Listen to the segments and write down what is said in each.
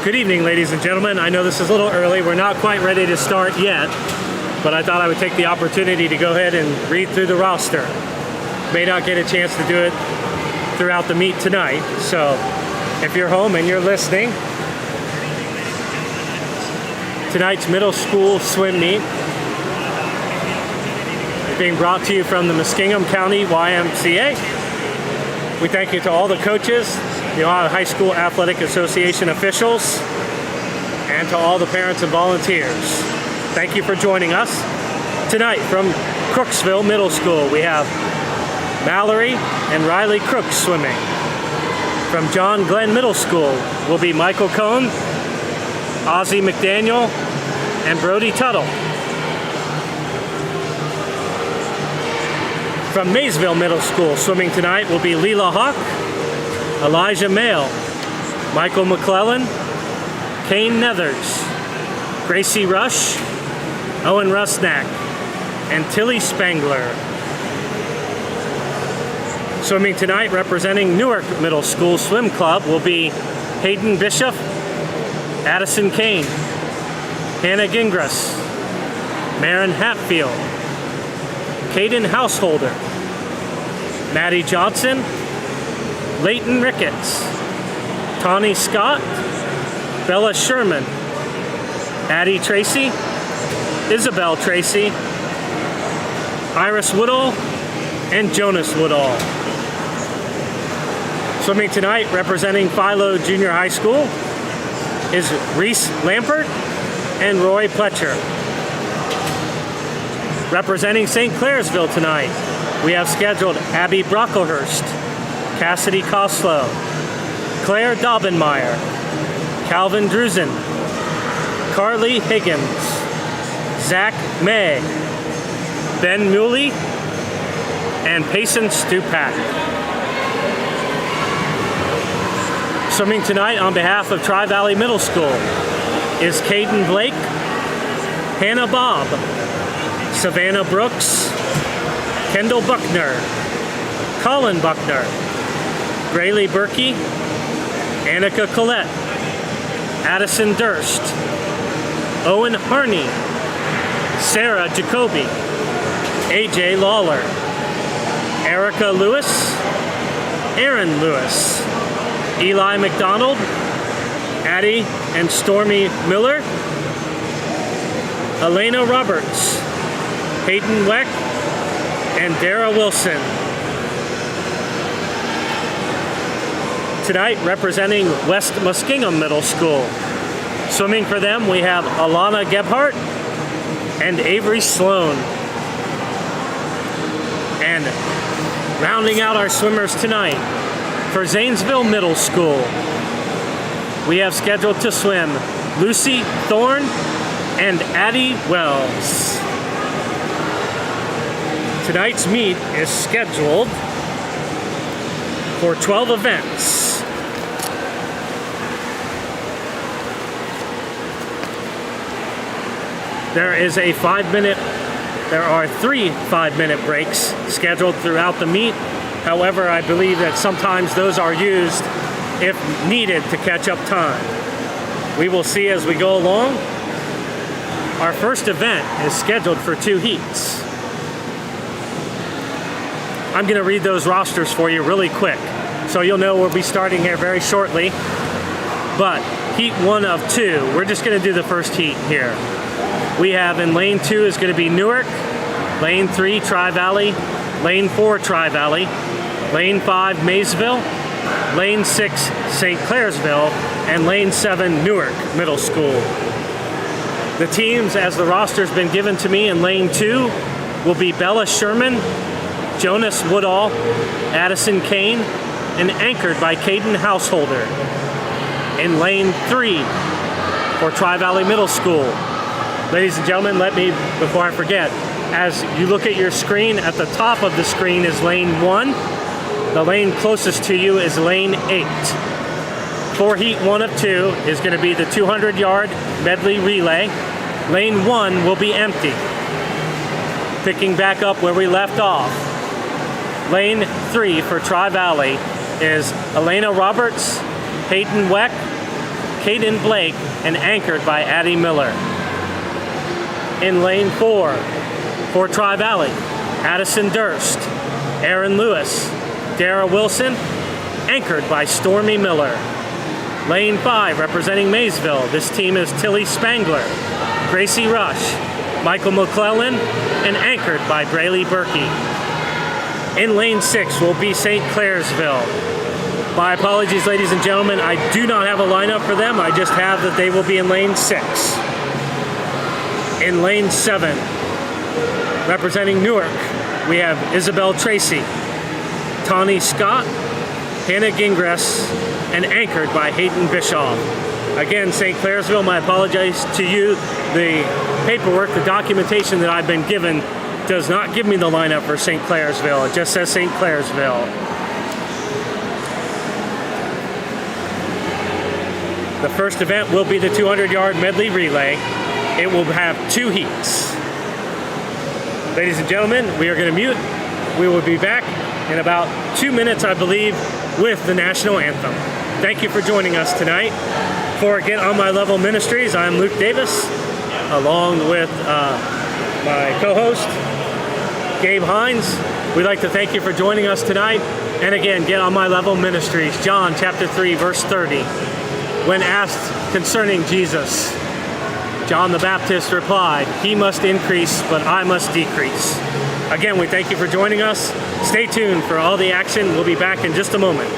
Good evening, ladies and gentlemen. I know this is a little early. We're not quite ready to start yet, but I thought I would take the opportunity to go ahead and read through the roster. May not get a chance to do it throughout the meet tonight, so if you're home and you're listening, tonight's middle school swim meet is being brought to you from the Muskingum County YMCA. We thank you to all the coaches, the Ohio High School Athletic Association officials, and to all the parents and volunteers. Thank you for joining us. Tonight from Crooksville Middle School, we have Mallory and Riley Crooks swimming. From John Glenn Middle School will be Michael Cohn, Ozzie McDaniel, and Brody Tuttle. From Maysville Middle School, swimming tonight will be Leela Hawk, Elijah Mayle, Michael McClellan, Kane Nethers, Gracie Rush, Owen Rusnak, and Tilly Spangler. Swimming tonight, representing Newark Middle School Swim Club, will be Hayden Bishop, Addison Kane, Hannah Gingras, Maren Hatfield, Caden Householder, Maddie Johnson, Leighton Ricketts, Tawny Scott, Bella Sherman, Addie Tracy, Isabel Tracy, Iris Woodall, and Jonas Woodall. Swimming tonight, representing Philo Junior High School, is Reese Lampert and Roy Pletcher. Representing St. Clairsville tonight, we have scheduled Abby Brocklehurst, Cassidy Koslow, Claire Daubenmeyer, Calvin Drusen, Carly Higgins, Zach May, Ben Muley, and Payson Stupak. Swimming tonight on behalf of Tri-Valley Middle School is Caden Blake, Hannah Bobb, Savannah Brooks, Kendall Buckner, Colin Buckner, Graylee Berkey, Annika Collette, Addison Durst, Owen Harney, Sarah Jacoby, AJ Lawler, Erica Lewis, Aaron Lewis, Eli McDonald, Addie and Stormy Miller, Elena Roberts, Hayden Weck, and Dara Wilson. Tonight, representing West Muskingum Middle School. Swimming for them, we have Alana Gebhardt and Avery Sloan. And rounding out our swimmers tonight, for Zanesville Middle School, we have scheduled to swim Lucy Thorne and Addie Wells. Tonight's meet is scheduled for 12 events. There are 3 5-minute breaks scheduled throughout the meet. However, I believe that sometimes those are used if needed to catch up time. We will see as we go along. Our first event is scheduled for 2 heats. I'm going to read those rosters for you really quick, so you'll know we'll be starting here very shortly. But heat 1 of 2, we're just going to do the first heat here. We have in lane 2 is going to be Newark, lane 3 Tri-Valley, lane 4 Tri-Valley, lane 5 Maysville, lane 6 St. Clairsville, and lane 7 Newark Middle School. The teams, as the roster's been given to me in lane 2, will be Bella Sherman, Jonas Woodall, Addison Kane, and anchored by Caden Householder. In lane 3 for Tri-Valley Middle School. Ladies and gentlemen, before I forget, as you look at your screen, at the top of the screen is lane 1. The lane closest to you is lane 8. For heat 1 of 2 is going to be the 200-yard medley relay. Lane 1 will be empty. Picking back up where we left off. Lane 3 for Tri-Valley is Elena Roberts, Hayden Weck, Caden Blake and anchored by Addie Miller. In lane 4, for Tri-Valley, Addison Durst, Aaron Lewis, Dara Wilson, anchored by Stormy Miller. Lane 5, representing Maysville, this team is Tilly Spangler, Gracie Rush, Michael McClellan, and anchored by Braylee Berkey. In lane 6 will be St. Clairsville. My apologies, ladies and gentlemen, I do not have a lineup for them. I just have that they will be in lane 6. In lane 7, representing Newark, we have Isabel Tracy, Tawny Scott, Hannah Gingras, and anchored by Hayden Bischoff. Again, St. Clairsville, my apologies to you. The paperwork, the documentation that I've been given does not give me the lineup for St. Clairsville. It just says St. Clairsville. The first event will be the 200-yard medley relay. It will have 2 heats. Ladies and gentlemen, we are going to mute. We will be back in about 2 minutes, I believe, with the national anthem. Thank you for joining us tonight. For Get On My Level Ministries, I'm Luke Davis, along with my co-host, Gabe Hines. We'd like to thank you for joining us tonight. And again, Get On My Level Ministries, John chapter 3, verse 30. When asked concerning Jesus, John the Baptist replied, "He must increase, but I must decrease." Again, we thank you for joining us. Stay tuned for all the action. We'll be back in just a moment.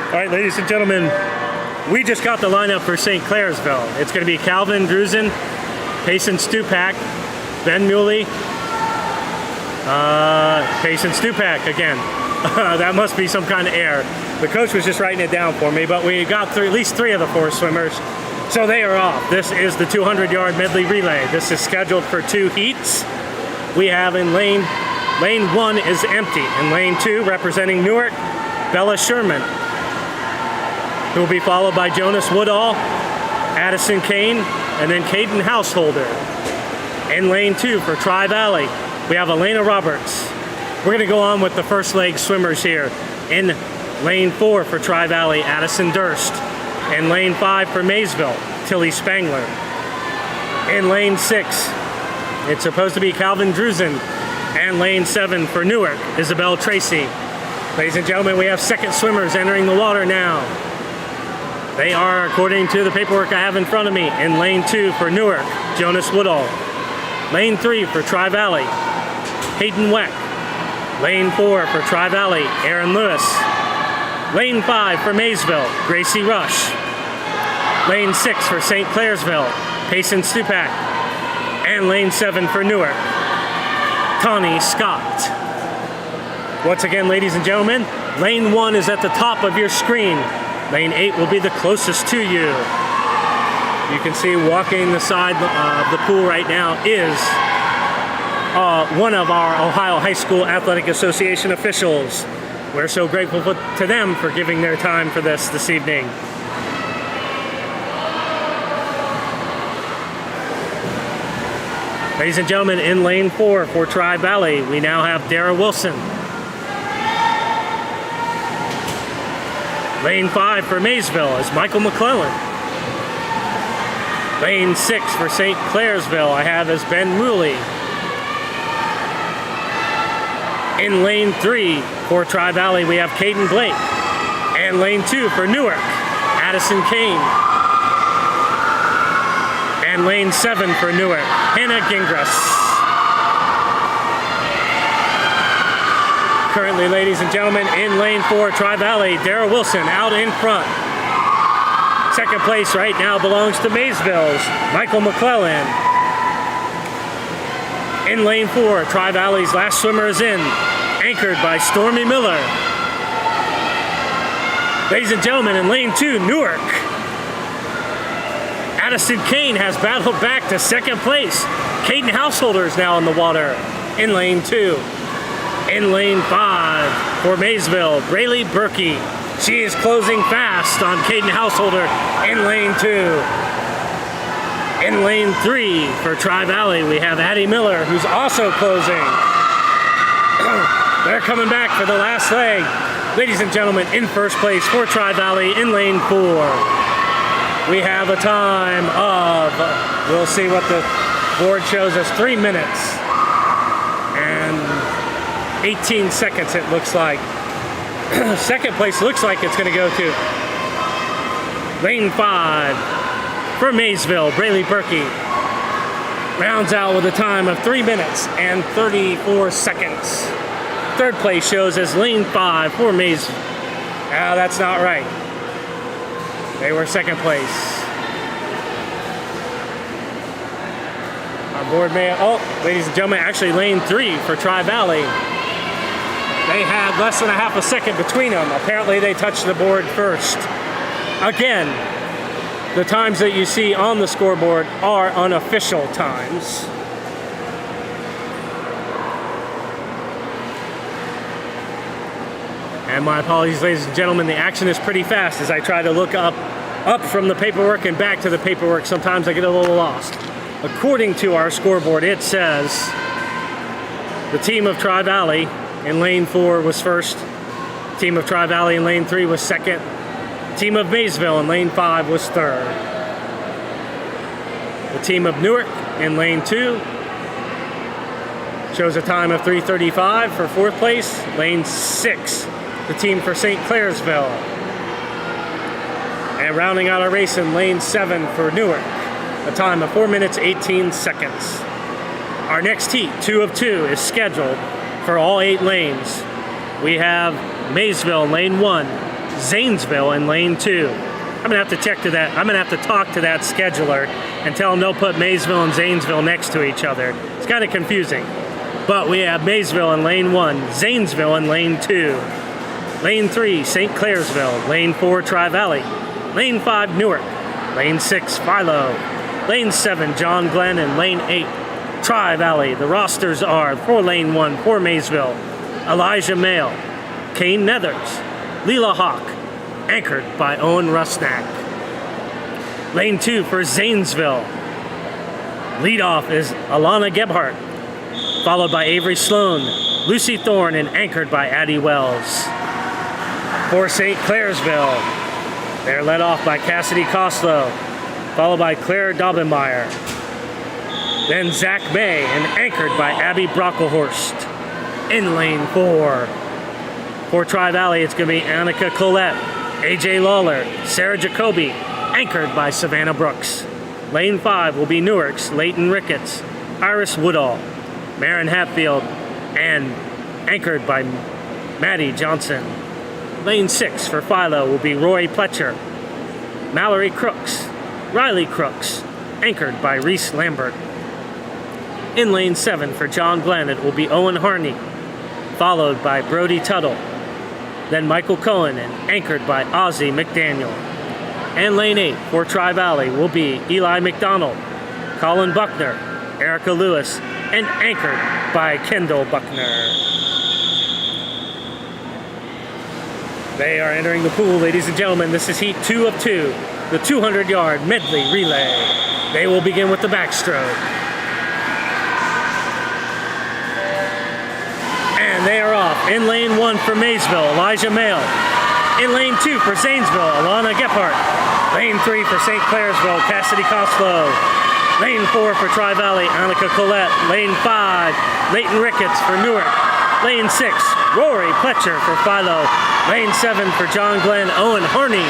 All right, ladies and gentlemen, we just got the lineup for St. Clairsville. It's going to be Calvin Drusen, Payson Stupak, Ben Muley, Payson Stupak again. That must be some kind of error. The coach was just writing it down for me, but we got at least 3 of the 4 swimmers, so they are off. This is the 200-yard medley relay. This is scheduled for 2 heats. We have in lane 1 is empty. In lane 2, representing Newark, Bella Sherman, who will be followed by Jonas Woodall, Addison Kane, and then Caden Householder. In lane 2 for Tri-Valley, we have Elena Roberts. We're going to go on with the first leg swimmers here. In lane 4 for Tri-Valley, Addison Durst. In lane 5 for Maysville, Tilly Spangler. In lane 6, it's supposed to be Calvin Drusen. And lane 7 for Newark, Isabel Tracy. Ladies and gentlemen, we have second swimmers entering the water now. They are, according to the paperwork I have in front of me, in lane 2 for Newark, Jonas Woodall. Lane 3 for Tri-Valley, Hayden Weck. Lane 4 for Tri-Valley, Aaron Lewis. Lane 5 for Maysville, Gracie Rush. Lane 6 for St. Clairsville, Payson Stupak. And lane 7 for Newark, Connie Scott. Once again, ladies and gentlemen, lane 1 is at the top of your screen. Lane 8 will be the closest to you. You can see walking the side of the pool right now is one of our Ohio High School Athletic Association officials. We're so grateful to them for giving their time for this evening. Ladies and gentlemen, in lane 4 for Tri-Valley, we now have Dara Wilson. Lane 5 for Maysville is Michael McClellan. Lane 6 for St. Clairsville I have as Ben Muley. In lane 3 for Tri-Valley we have Caden Blake. And lane 2 for Newark, Addison Kane. And lane 7 for Newark, Hannah Gingras. Currently, ladies and gentlemen, in lane 4, Tri-Valley, Dara Wilson out in front. Second place right now belongs to Maysville's Michael McClellan. In lane 4, Tri-Valley's last swimmer is in, anchored by Stormy Miller. Ladies and gentlemen, in lane 2, Newark, Addison Kane has battled back to second place. Caden Householder is now in the water in lane 2. In lane 5 for Maysville, Braylee Berkey. She is closing fast on Caden Householder in lane 2. In lane 3 for Tri-Valley, we have Addie Miller, who's also closing. They're coming back for the last leg. Ladies and gentlemen, in first place for Tri-Valley in lane 4. We have a time of, we'll see what the board shows us, 3 minutes and 18 seconds it looks like. Second place looks like it's going to go to lane 5 for Maysville, Braylee Berkey. Rounds out with a time of 3 minutes and 34 seconds. Third place shows as lane 5 for Maysville. Ah, that's not right. They were second place. Our board may, ladies and gentlemen, actually lane 3 for Tri-Valley. They had less than a half a second between them. Apparently they touched the board first. Again, the times that you see on the scoreboard are unofficial times. And my apologies, ladies and gentlemen, the action is pretty fast as I try to look up from the paperwork and back to the paperwork. Sometimes I get a little lost. According to our scoreboard, it says the team of Tri-Valley in lane 4 was first. Team of Tri-Valley in lane 3 was second. Team of Maysville in lane 5 was third. The team of Newark in lane 2 shows a time of 3:35 for fourth place. Lane 6, the team for St. Clairsville. And rounding out our race in lane 7 for Newark, a time of 4 minutes 18 seconds. Our next heat, 2 of 2, is scheduled for all 8 lanes. We have Maysville, lane 1, Zanesville in lane 2. I'm gonna have to check to that. I'm gonna have to talk to that scheduler and tell them don't put Maysville and Zanesville next to each other. It's kind of confusing. But we have Maysville in lane 1, Zanesville in lane 2, lane 3, St. Clairsville, lane 4, Tri-Valley, lane 5, Newark, lane 6, Philo, lane 7, John Glenn, and lane 8, Tri-Valley. The rosters are for lane 1, for Maysville, Elijah Mail, Kane Nethers, Leela Hawk, anchored by Owen Rusnak. Lane 2 for Zanesville. Lead off is Alana Gebhardt, followed by Avery Sloan, Lucy Thorne, and anchored by Addie Wells. For St. Clairsville, they're led off by Cassidy Koslow, followed by Claire Daubenmeyer. Then Zach May, and anchored by Abby Brocklehorst. In lane 4. For Tri-Valley, it's going to be Annika Collette, AJ Lawler, Sarah Jacoby, anchored by Savannah Brooks. Lane 5 will be Newark's Leighton Ricketts, Iris Woodall, Marin Hatfield, and anchored by Maddie Johnson. Lane 6 for Philo will be Roy Pletcher, Mallory Crooks, Riley Crooks, anchored by Reese Lambert. In lane 7 for John Glenn, it will be Owen Harney, followed by Brody Tuttle. Then Michael Cohen, and anchored by Ozzie McDaniel. And lane 8 for Tri-Valley will be Eli McDonald, Colin Buckner, Erica Lewis, and anchored by Kendall Buckner. They are entering the pool, ladies and gentlemen. This is heat 2 of 2, the 200-yard medley relay. They will begin with the backstroke. And they are off. In lane 1 for Maysville, Elijah Mail. In lane 2 for Zanesville, Alana Gebhardt. Lane 3 for St. Clairsville, Cassidy Koslow. Lane 4 for Tri-Valley, Annika Collette. Lane 5, Leighton Ricketts for Newark. Lane 6, Rory Pletcher for Philo. Lane 7 for John Glenn, Owen Harney.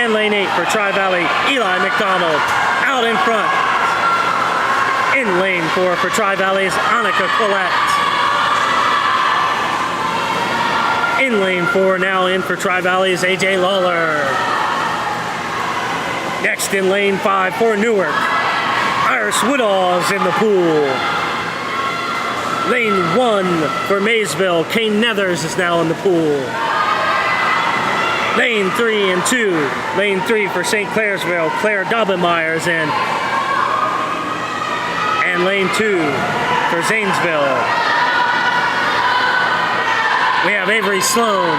And lane 8 for Tri-Valley, Eli McDonald. Out in front. In lane 4 for Tri-Valley is Annika Collette. In lane 4, now in for Tri-Valley is AJ Lawler. Next in lane 5 for Newark, Iris Woodall is in the pool. Lane 1 for Maysville, Kane Nethers is now in the pool. Lane 3 and 2, lane 3 for St. Clairsville, Claire Daubenmeyer is in. And lane 2 for Zanesville, we have Avery Sloan.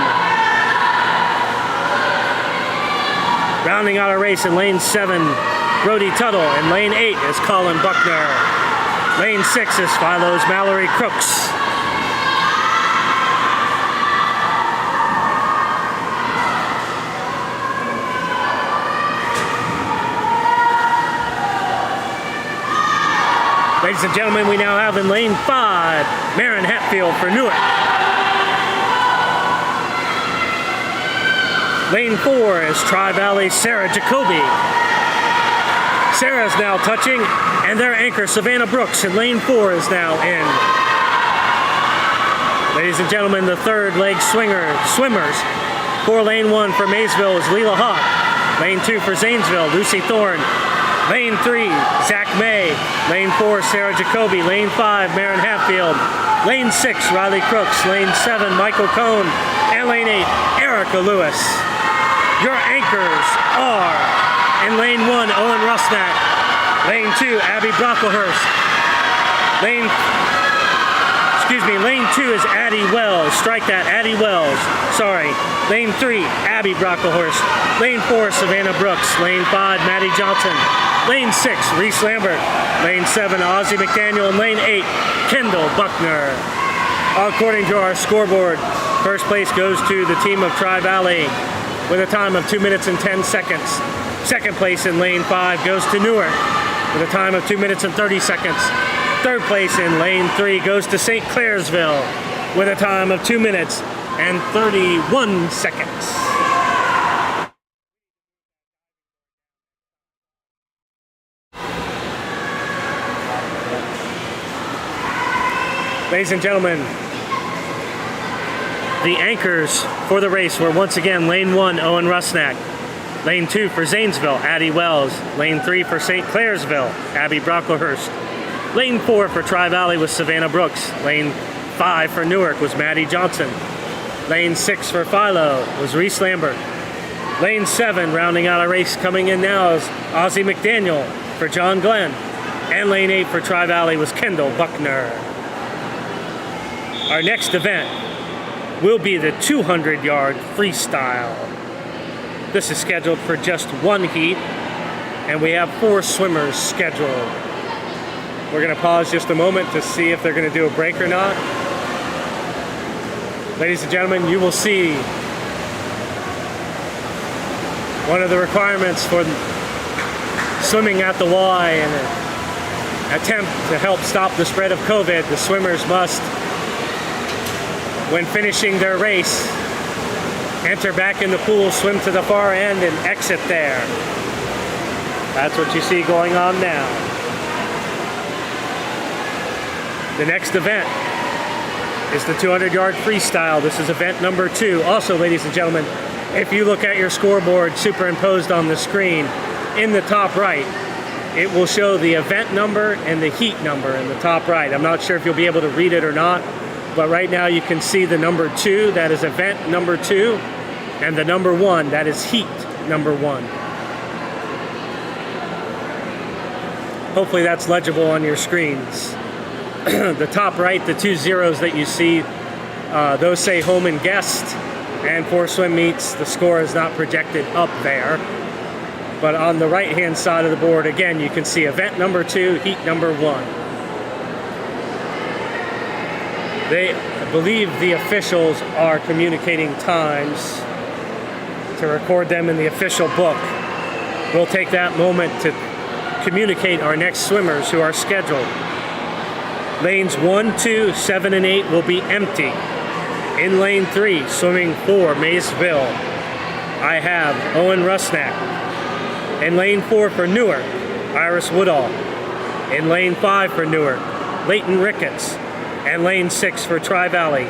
Rounding out our race in lane 7, Brody Tuttle. And lane 8 is Colin Buckner. Lane 6 is Philo's Mallory Crooks. Ladies and gentlemen, we now have in lane 5, Marin Hatfield for Newark. Lane 4 is Tri-Valley Sarah Jacoby. Sarah's now touching, and their anchor Savannah Brooks in lane 4 is now in. Ladies and gentlemen, the third leg swimmers. For lane 1 for Maysville is Leela Hawk. Lane 2 for Zanesville, Lucy Thorne. Lane 3, Zach May. Lane 4, Sarah Jacoby. Lane 5, Marin Hatfield. Lane 6, Riley Crooks. Lane 7, Michael Cohn. And lane 8, Erica Lewis. Your anchors are in lane 1, Owen Rusnak. Lane 2, Abby Brocklehurst. Lane 2 is Addie Wells. Strike that, Addie Wells. Sorry. Lane 3, Abby Brocklehurst. Lane 4, Savannah Brooks. Lane 5, Maddie Johnson. Lane 6, Reese Lambert. Lane 7, Ozzie McDaniel. And lane 8, Kendall Buckner. According to our scoreboard, first place goes to the team of Tri-Valley with a time of 2 minutes and 10 seconds. Second place in lane 5 goes to Newark with a time of 2 minutes and 30 seconds. Third place in lane 3 goes to St. Clairsville with a time of 2 minutes and 31 seconds. Ladies and gentlemen, The anchors for the race were once again lane 1, Owen Rusnak. Lane 2 for Zanesville, Addie Wells. Lane 3 for St. Clairsville, Abby Brocklehurst. Lane 4 for Tri-Valley was Savannah Brooks. Lane 5 for Newark was Maddie Johnson. Lane 6 for Philo was Reese Lambert. Lane 7, rounding out our race, coming in now is Ozzie McDaniel for John Glenn. And lane 8 for Tri-Valley was Kendall Buckner. Our next event will be the 200-yard freestyle. This is scheduled for just one heat, and we have 4 swimmers scheduled. We're going to pause just a moment to see if they're going to do a break or not. Ladies and gentlemen, you will see one of the requirements for swimming at the Y in an attempt to help stop the spread of COVID. The swimmers must, when finishing their race, enter back in the pool, swim to the far end, and exit there. That's what you see going on now. The next event is the 200-yard freestyle. This is event number 2. Also, ladies and gentlemen, if you look at your scoreboard superimposed on the screen, in the top right, it will show the event number and the heat number in the top right. I'm not sure if you'll be able to read it or not, but right now you can see the number 2, that is event number 2, and the number 1, that is heat number 1. Hopefully that's legible on your screens. The top right, the 2 zeros that you see, those say home and guest, and for swim meets, the score is not projected up there. But on the right-hand side of the board, again, you can see event number 2, heat number 1. I believe the officials are communicating times to record them in the official book. We'll take that moment to communicate our next swimmers who are scheduled. Lanes 1, 2, 7, and 8 will be empty. In lane 3, swimming for Maysville, I have Owen Rusnak. In lane 4 for Newark, Iris Woodall. In lane 5 for Newark, Leighton Ricketts. And lane 6 for Tri-Valley,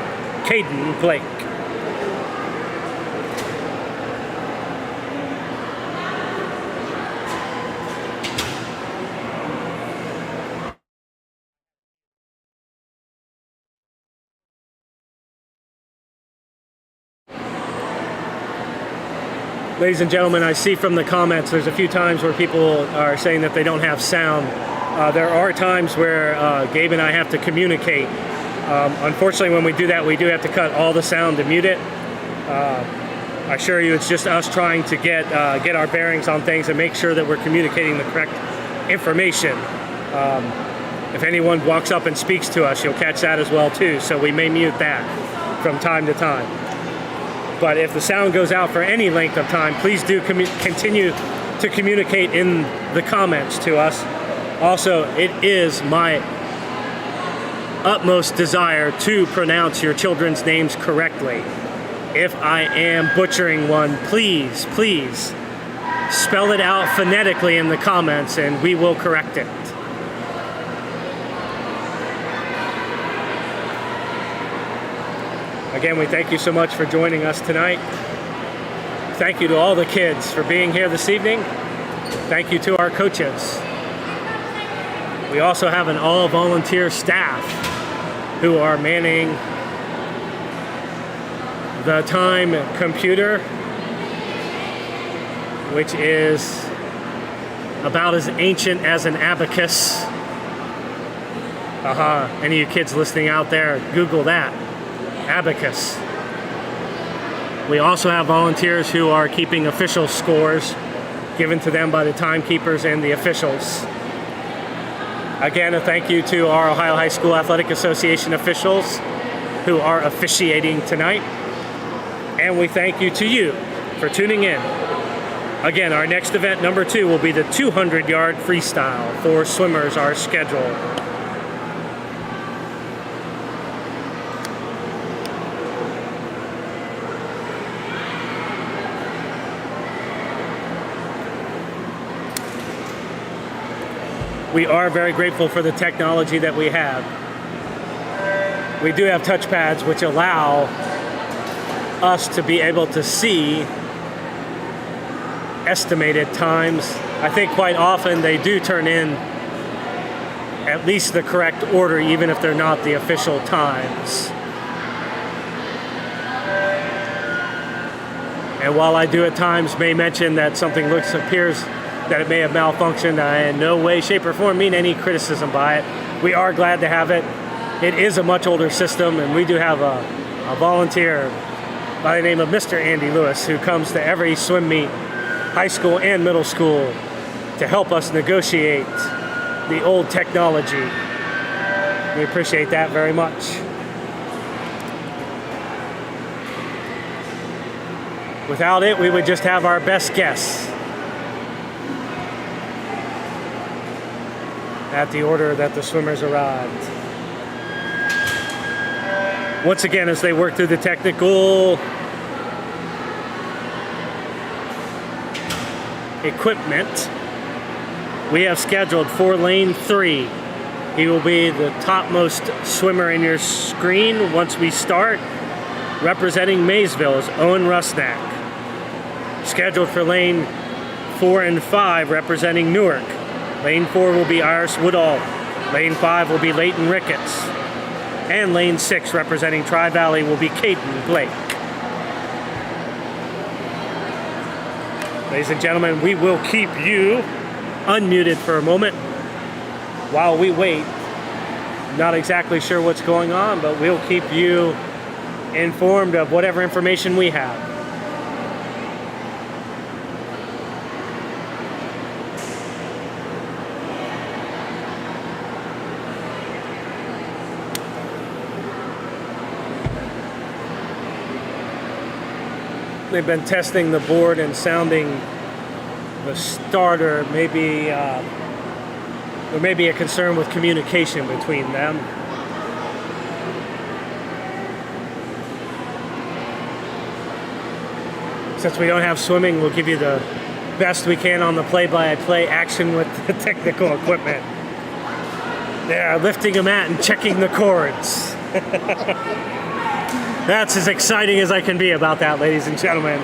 Caden Blake. Ladies and gentlemen, I see from the comments there's a few times where people are saying that they don't have sound. There are times where Gabe and I have to communicate. Unfortunately, when we do that, we do have to cut all the sound to mute it. I assure you, it's just us trying to get our bearings on things and make sure that we're communicating the correct information. If anyone walks up and speaks to us, you'll catch that as well too. So we may mute that from time to time. But if the sound goes out for any length of time, please do continue to communicate in the comments to us. Also, it is my utmost desire to pronounce your children's names correctly. If I am butchering one, please spell it out phonetically in the comments and we will correct it. Again, we thank you so much for joining us tonight. Thank you to all the kids for being here this evening. Thank you to our coaches. We also have an all-volunteer staff who are manning the time computer, which is about as ancient as an abacus. Any of you kids listening out there, Google that. Abacus. We also have volunteers who are keeping official scores given to them by the timekeepers and the officials. Again, a thank you to our Ohio High School Athletic Association officials who are officiating tonight. And we thank you to you for tuning in. Again, our next event, number 2, will be the 200-yard freestyle. 4 swimmers are scheduled. We are very grateful for the technology that we have. We do have touchpads which allow us to be able to see estimated times. I think quite often they do turn in at least the correct order, even if they're not the official times. And while I do at times may mention that something appears that it may have malfunctioned, I in no way, shape, or form mean any criticism by it. We are glad to have it. It is a much older system, and we do have a volunteer by the name of Mr. Andy Lewis, who comes to every swim meet, high school and middle school, to help us negotiate the old technology. We appreciate that very much. Without it, we would just have our best guess at the order that the swimmers arrived. Once again, as they work through the technical equipment, we have scheduled for lane 3. He will be the topmost swimmer in your screen once we start. Representing Maysville is Owen Rusnak. Scheduled for lane 4 and 5, representing Newark. Lane 4 will be Iris Woodall. Lane 5 will be Leighton Ricketts. And lane 6, representing Tri-Valley, will be Caden Blake. Ladies and gentlemen, we will keep you unmuted for a moment while we wait. Not exactly sure what's going on, but we'll keep you informed of whatever information we have. They've been testing the board and sounding the starter. Maybe there may be a concern with communication between them. Since we don't have swimming, we'll give you the best we can on the play-by-play action with the technical equipment. They're lifting a mat and checking the cords. That's as exciting as I can be about that, ladies and gentlemen.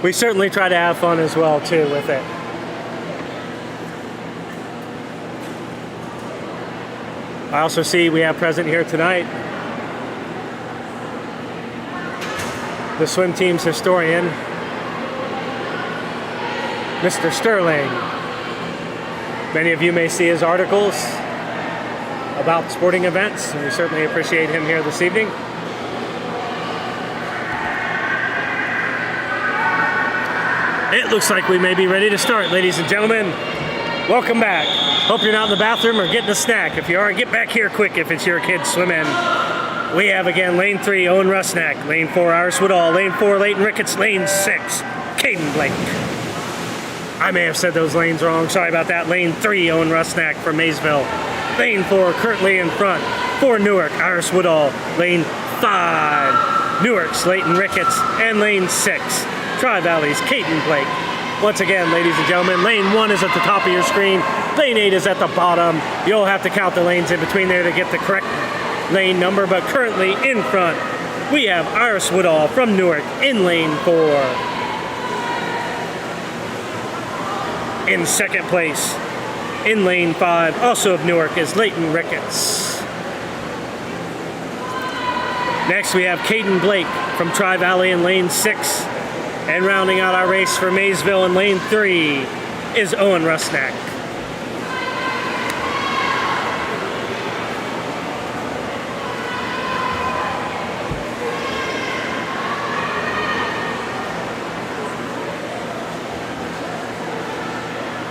We certainly try to have fun as well, too, with it. I also see we have present here tonight the swim team's historian, Mr. Sterling. Many of you may see his articles about sporting events, and we certainly appreciate him here this evening. It looks like we may be ready to start, ladies and gentlemen. Welcome back. Hope you're not in the bathroom or getting a snack. If you are, get back here quick if it's your kid swimming. We have again lane 3, Owen Rusnak. Lane 4, Iris Woodall. Lane 4, Leighton Ricketts. Lane 6, Caden Blake. I may have said those lanes wrong. Sorry about that. Lane 3, Owen Rusnak from Maysville. Lane 4, currently in front for Newark, Iris Woodall. Lane 5, Newark's Leighton Ricketts. And lane 6, Tri-Valley's Caden Blake. Once again, ladies and gentlemen, lane 1 is at the top of your screen. Lane 8 is at the bottom. You'll have to count the lanes in between there to get the correct lane number, but currently in front, we have Iris Woodall from Newark in lane 4. In second place, in lane 5, also of Newark, is Leighton Ricketts. Next, we have Caden Blake from Tri-Valley in lane 6. And rounding out our race for Maysville in lane 3 is Owen Rusnak.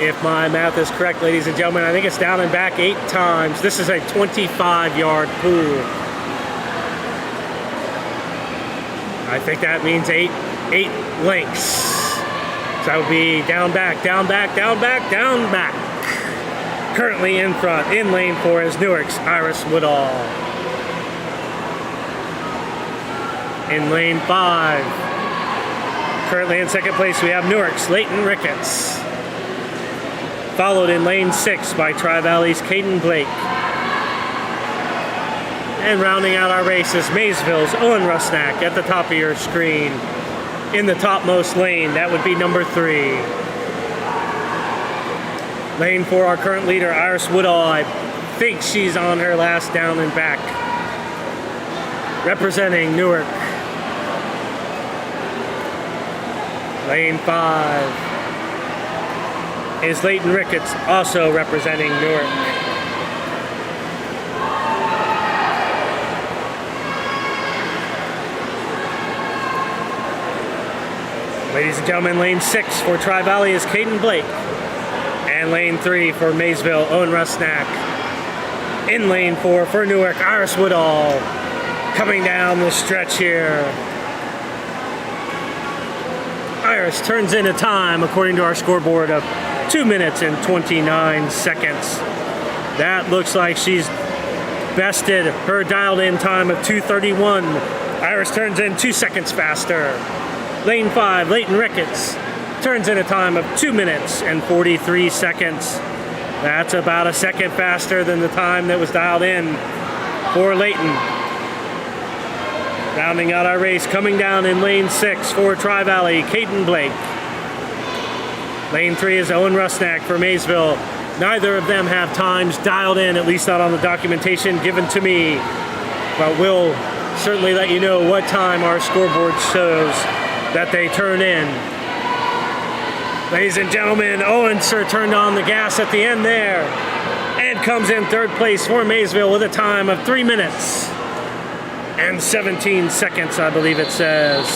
If my math is correct, ladies and gentlemen, I think it's down and back 8 times. This is a 25-yard pool. I think that means 8 lengths. So that would be down, back, down, back, down, back, down, back. Currently in front, in lane 4, is Newark's Iris Woodall. In lane 5, currently in second place, we have Newark's Leighton Ricketts. Followed in lane 6 by Tri-Valley's Caden Blake. And rounding out our race is Maysville's Owen Rusnak at the top of your screen. In the topmost lane, that would be number 3. Lane 4, our current leader, Iris Woodall. I think she's on her last down and back. Representing Newark. Lane 5 is Leighton Ricketts, also representing Newark. Ladies and gentlemen, lane 6 for Tri-Valley is Caden Blake. And lane 3 for Maysville, Owen Rusnak. In lane 4 for Newark, Iris Woodall. Coming down the stretch here. Iris turns in a time, according to our scoreboard, of 2 minutes and 29 seconds. That looks like she's bested her dialed-in time of 2:31. Iris turns in 2 seconds faster. Lane 5, Leighton Ricketts, turns in a time of 2 minutes and 43 seconds. That's about a second faster than the time that was dialed in for Leighton. Rounding out our race, coming down in lane 6 for Tri-Valley, Caden Blake. Lane 3 is Owen Rusnak for Maysville. Neither of them have times dialed in, at least not on the documentation given to me. But we'll certainly let you know what time our scoreboard shows that they turn in. Ladies and gentlemen, Owen sir turned on the gas at the end there and comes in 3rd place for Maysville with a time of 3 minutes and 17 seconds, I believe it says.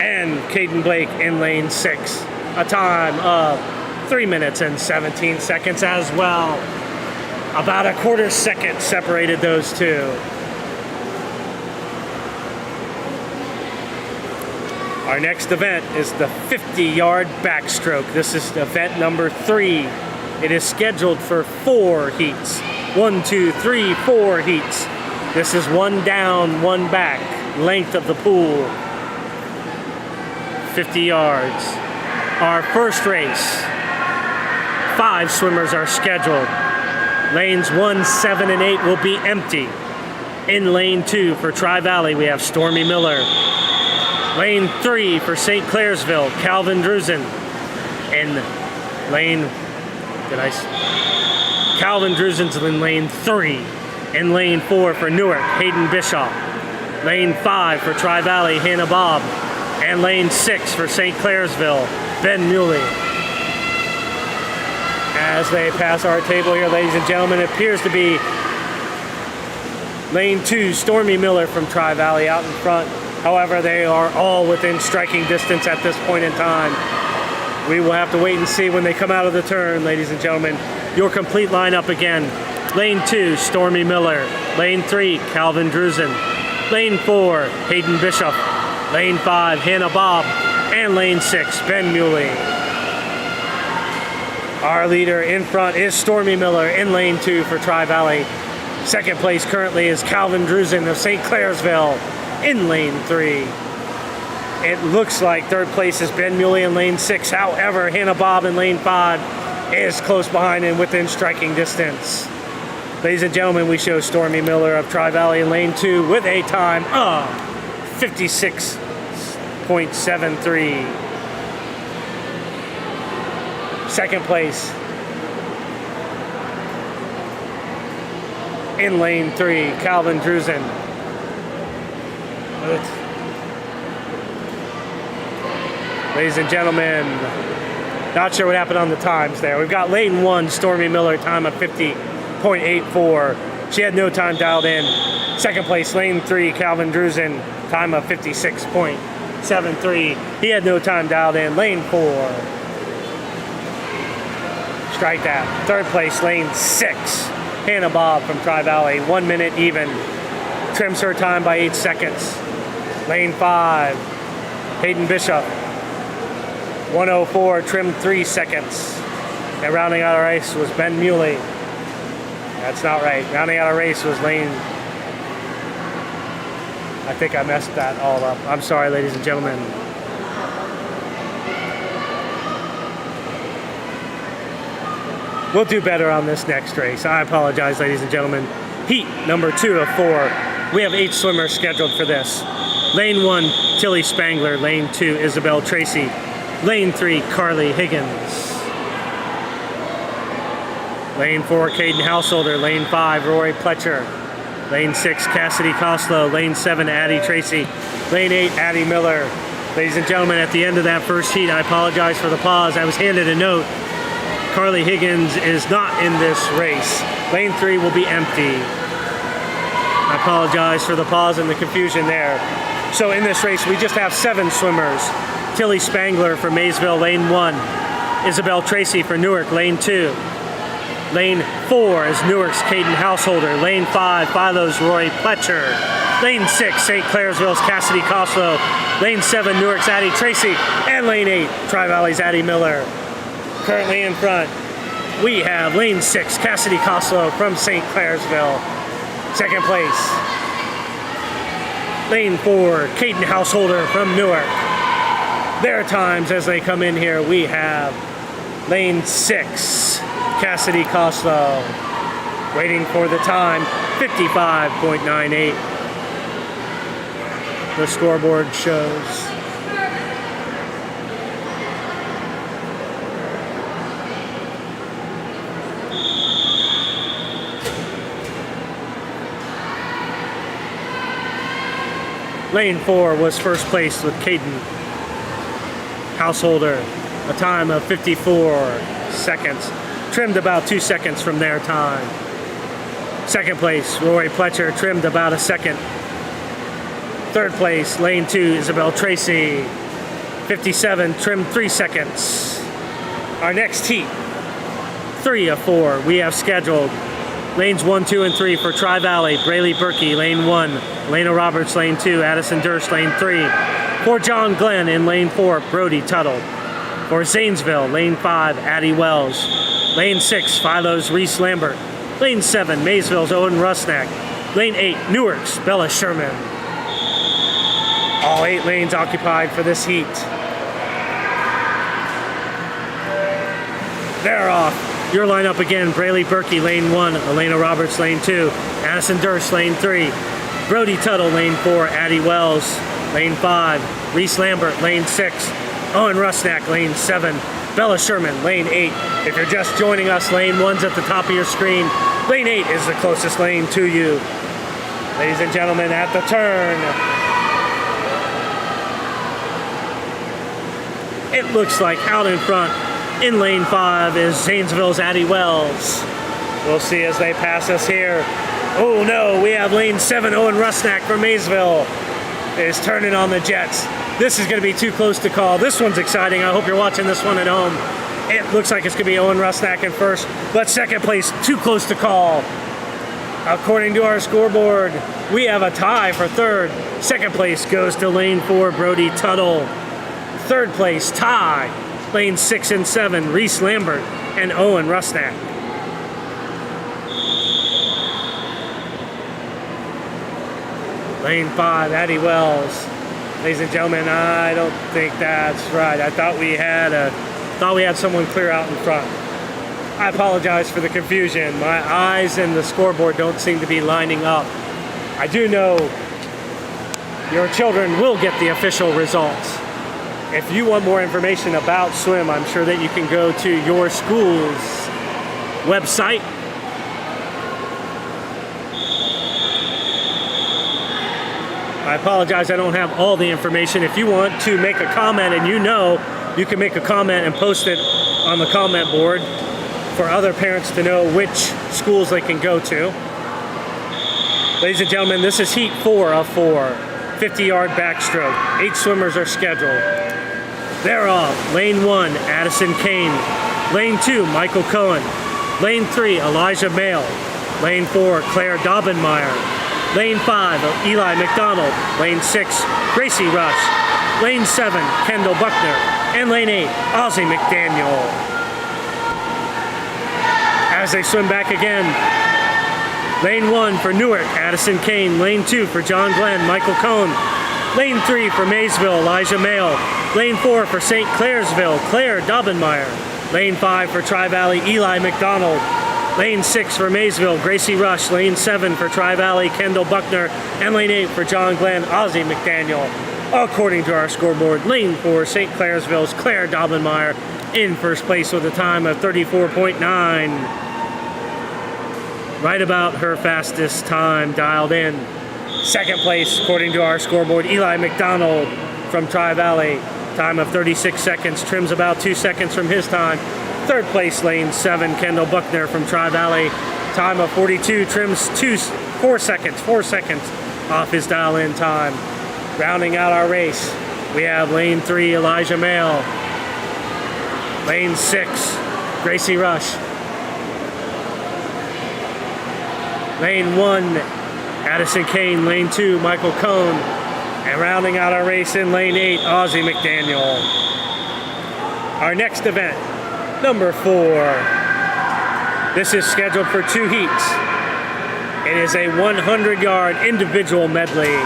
And Caden Blake in lane 6, a time of 3 minutes and 17 seconds as well. About a quarter second separated those two. Our next event is the 50-yard backstroke. This is event number 3. It is scheduled for 4 heats. 1, 2, 3, 4 heats. This is 1 down, 1 back, length of the pool. 50 yards. Our first race, 5 swimmers are scheduled. Lanes 1, 7, and 8 will be empty. In lane 2 for Tri-Valley, we have Stormy Miller. Lane 3 for St. Clairsville, Calvin Drusen. In lane, Calvin Drusen's in lane 3. In lane 4 for Newark, Hayden Bischoff. Lane 5 for Tri-Valley, Hannah Bobb. And lane 6 for St. Clairsville, Ben Muley. As they pass our table here, ladies and gentlemen, it appears to be lane 2, Stormy Miller from Tri-Valley out in front. However, they are all within striking distance at this point in time. We will have to wait and see when they come out of the turn, ladies and gentlemen. Your complete lineup again. Lane 2, Stormy Miller. Lane 3, Calvin Drusen. Lane 4, Hayden Bishop. Lane 5, Hannah Bobb. And lane 6, Ben Muley. Our leader in front is Stormy Miller in lane 2 for Tri-Valley. Second place currently is Calvin Drusen of St. Clairsville in lane 3. It looks like third place is Ben Muley in lane 6. However, Hannah Bobb in lane 5 is close behind and within striking distance. Ladies and gentlemen, we show Stormy Miller of Tri-Valley in lane 2 with a time of 56.73. Second place in lane 3, Calvin Drusen. Ladies and gentlemen, not sure what happened on the times there. We've got lane 1, Stormy Miller, time of 50.84. She had no time dialed in. Second place, lane 3, Calvin Drusen, time of 56.73. He had no time dialed in. Lane 4. Strike that. Third place, lane 6, Hannah Bobb from Tri-Valley, 1 minute even. Trims her time by 8 seconds. Lane 5, Hayden Bishop, 1:04, trimmed 3 seconds. And rounding out our race was Ben Muley. That's not right. Rounding out our race was lane... I think I messed that all up. I'm sorry, ladies and gentlemen. We'll do better on this next race. I apologize, ladies and gentlemen. heat number 2 of 4. We have 8 swimmers scheduled for this. Lane 1, Tilly Spangler. Lane 2, Isabel Tracy. Lane 3, Carly Higgins. Lane 4, Caden Householder. Lane 5, Rory Pletcher. Lane 6, Cassidy Coslow. Lane 7, Addie Tracy. Lane 8, Addie Miller. Ladies and gentlemen, at the end of that first heat, I apologize for the pause. I was handed a note. Carly Higgins is not in this race. Lane 3 will be empty. I apologize for the pause and the confusion there. So in this race, we just have 7 swimmers. Tilly Spangler for Maysville, lane 1. Isabel Tracy for Newark, lane 2. Lane 4 is Newark's Caden Householder. Lane 5, Philo's Roy Pletcher. Lane 6, St. Clairsville's Cassidy Coslow. Lane 7, Newark's Addie Tracy. And lane 8, Tri-Valley's Addie Miller. Currently in front, we have lane 6, Cassidy Coslow from St. Clairsville. Second place, lane 4, Caden Householder from Newark. Their times as they come in here, we have lane 6, Cassidy Coslow, waiting for the time, 55.98. The scoreboard shows. Lane 4 was first place with Caden Householder, a time of 54 seconds, trimmed about 2 seconds from their time. Second place, Rory Pletcher, trimmed about a second. Third place, lane 2, Isabel Tracy, 57, trimmed 3 seconds. Our next heat, 3 of 4, we have scheduled. Lanes 1, 2, and 3 for Tri-Valley, Braley Berkey, lane 1. Lena Roberts, lane 2. Addison Durst, lane 3. For John Glenn in lane 4, Brody Tuttle. For Zanesville, lane 5, Addie Wells. Lane 6, Philo's Reese Lambert. Lane 7, Maysville's Owen Rusnak. Lane 8, Newark's Bella Sherman. All 8 lanes occupied for this heat. They're off. Your lineup again, Braley Berkey, lane 1, Elena Roberts, lane 2, Addison Durst, lane 3, Brody Tuttle, lane 4, Addie Wells, lane 5, Reese Lambert, lane 6, Owen Rusnak, lane 7, Bella Sherman, lane 8. If you're just joining us, lane 1's at the top of your screen. Lane 8 is the closest lane to you. Ladies and gentlemen, at the turn. It looks like out in front, in lane 5 is Zanesville's Addie Wells. We'll see as they pass us here. Oh no, we have lane 7, Owen Rusnak from Maysville is turning on the jets. This is going to be too close to call. This one's exciting. I hope you're watching this one at home. It looks like it's going to be Owen Rusnak in first, but second place, too close to call. According to our scoreboard, we have a tie for third. Second place goes to lane 4, Brody Tuttle. Third place, tie. Lane 6 and 7, Reese Lambert and Owen Rusnak. Lane 5, Addie Wells. Ladies and gentlemen, I don't think that's right. I thought we had someone clear out in front. I apologize for the confusion. My eyes and the scoreboard don't seem to be lining up. I do know your children will get the official results. If you want more information about swim, I'm sure that you can go to your school's website. I apologize, I don't have all the information. If you want to make a comment and you can make a comment and post it on the comment board for other parents to know which schools they can go to. Ladies and gentlemen, this is heat 4 of 4, 50-yard backstroke. 8 swimmers are scheduled. They're off. Lane 1, Addison Kane. Lane 2, Michael Cohen. Lane 3, Elijah Mail. Lane 4, Claire Dobbenmeyer. Lane 5, Eli McDonald. Lane 6, Gracie Rush. Lane 7, Kendall Buckner. And lane 8, Ozzie McDaniel. As they swim back again, lane 1 for Newark, Addison Kane. Lane 2 for John Glenn, Michael Cohen. Lane 3 for Maysville, Elijah Mail. Lane 4 for St. Clairsville, Claire Dobbenmeyer. Lane 5 for Tri-Valley, Eli McDonald. Lane 6 for Maysville, Gracie Rush. Lane 7 for Tri-Valley, Kendall Buckner. And lane 8 for John Glenn, Ozzie McDaniel. According to our scoreboard, lane 4, St. Clairsville's Claire Daubenmeyer in first place with a time of 34.9. Right about her fastest time dialed in. Second place, according to our scoreboard, Eli McDonald from Tri-Valley. Time of 36 seconds, trims about 2 seconds from his time. Third place, lane 7, Kendall Buckner from Tri-Valley. Time of 42, trims 4 seconds off his dial-in time. Rounding out our race, we have lane 3, Elijah Mail. Lane 6, Gracie Rush. Lane 1, Addison Kane. Lane 2, Michael Cohn. And rounding out our race in lane 8, Ozzie McDaniel. Our next event, number 4. This is scheduled for 2 heats. It is a 100-yard individual medley.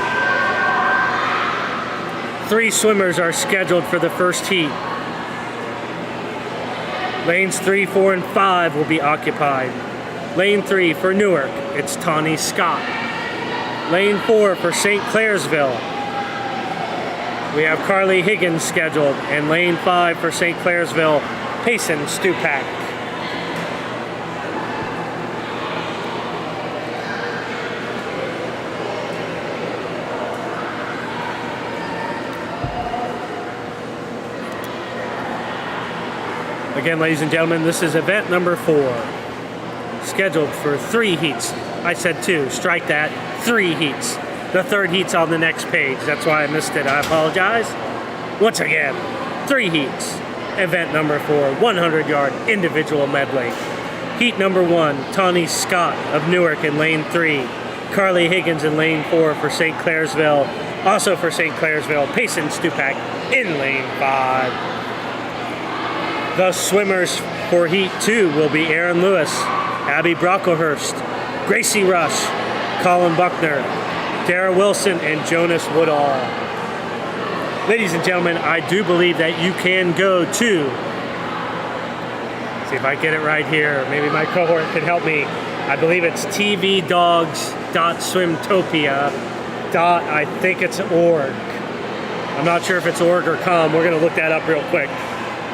3 swimmers are scheduled for the first heat. Lanes 3, 4, and 5 will be occupied. Lane 3 for Newark, it's Tawny Scott. Lane 4 for St. Clairsville, we have Carly Higgins scheduled. And lane 5 for St. Clairsville, Payson Stupak. Again, ladies and gentlemen, this is event number 4. Scheduled for 3 heats. I said 2, strike that, 3 heats. The third heat's on the next page. That's why I missed it, I apologize. Once again, 3 heats. Event number 4, 100-yard individual medley. Heat number 1, Tawny Scott of Newark in lane 3. Carly Higgins in lane 4 for St. Clairsville. Also for St. Clairsville, Payson Stupak in lane 5. The swimmers for Heat 2 will be Aaron Lewis, Abby Brocklehurst, Gracie Rush, Colin Buckner, Dara Wilson, and Jonas Woodall. Ladies and gentlemen, I do believe that you can go to, see if I get it right here, maybe my cohort can help me. I believe it's tvdogs.swimtopia. I think it's org. I'm not sure if it's org or com. We're going to look that up real quick.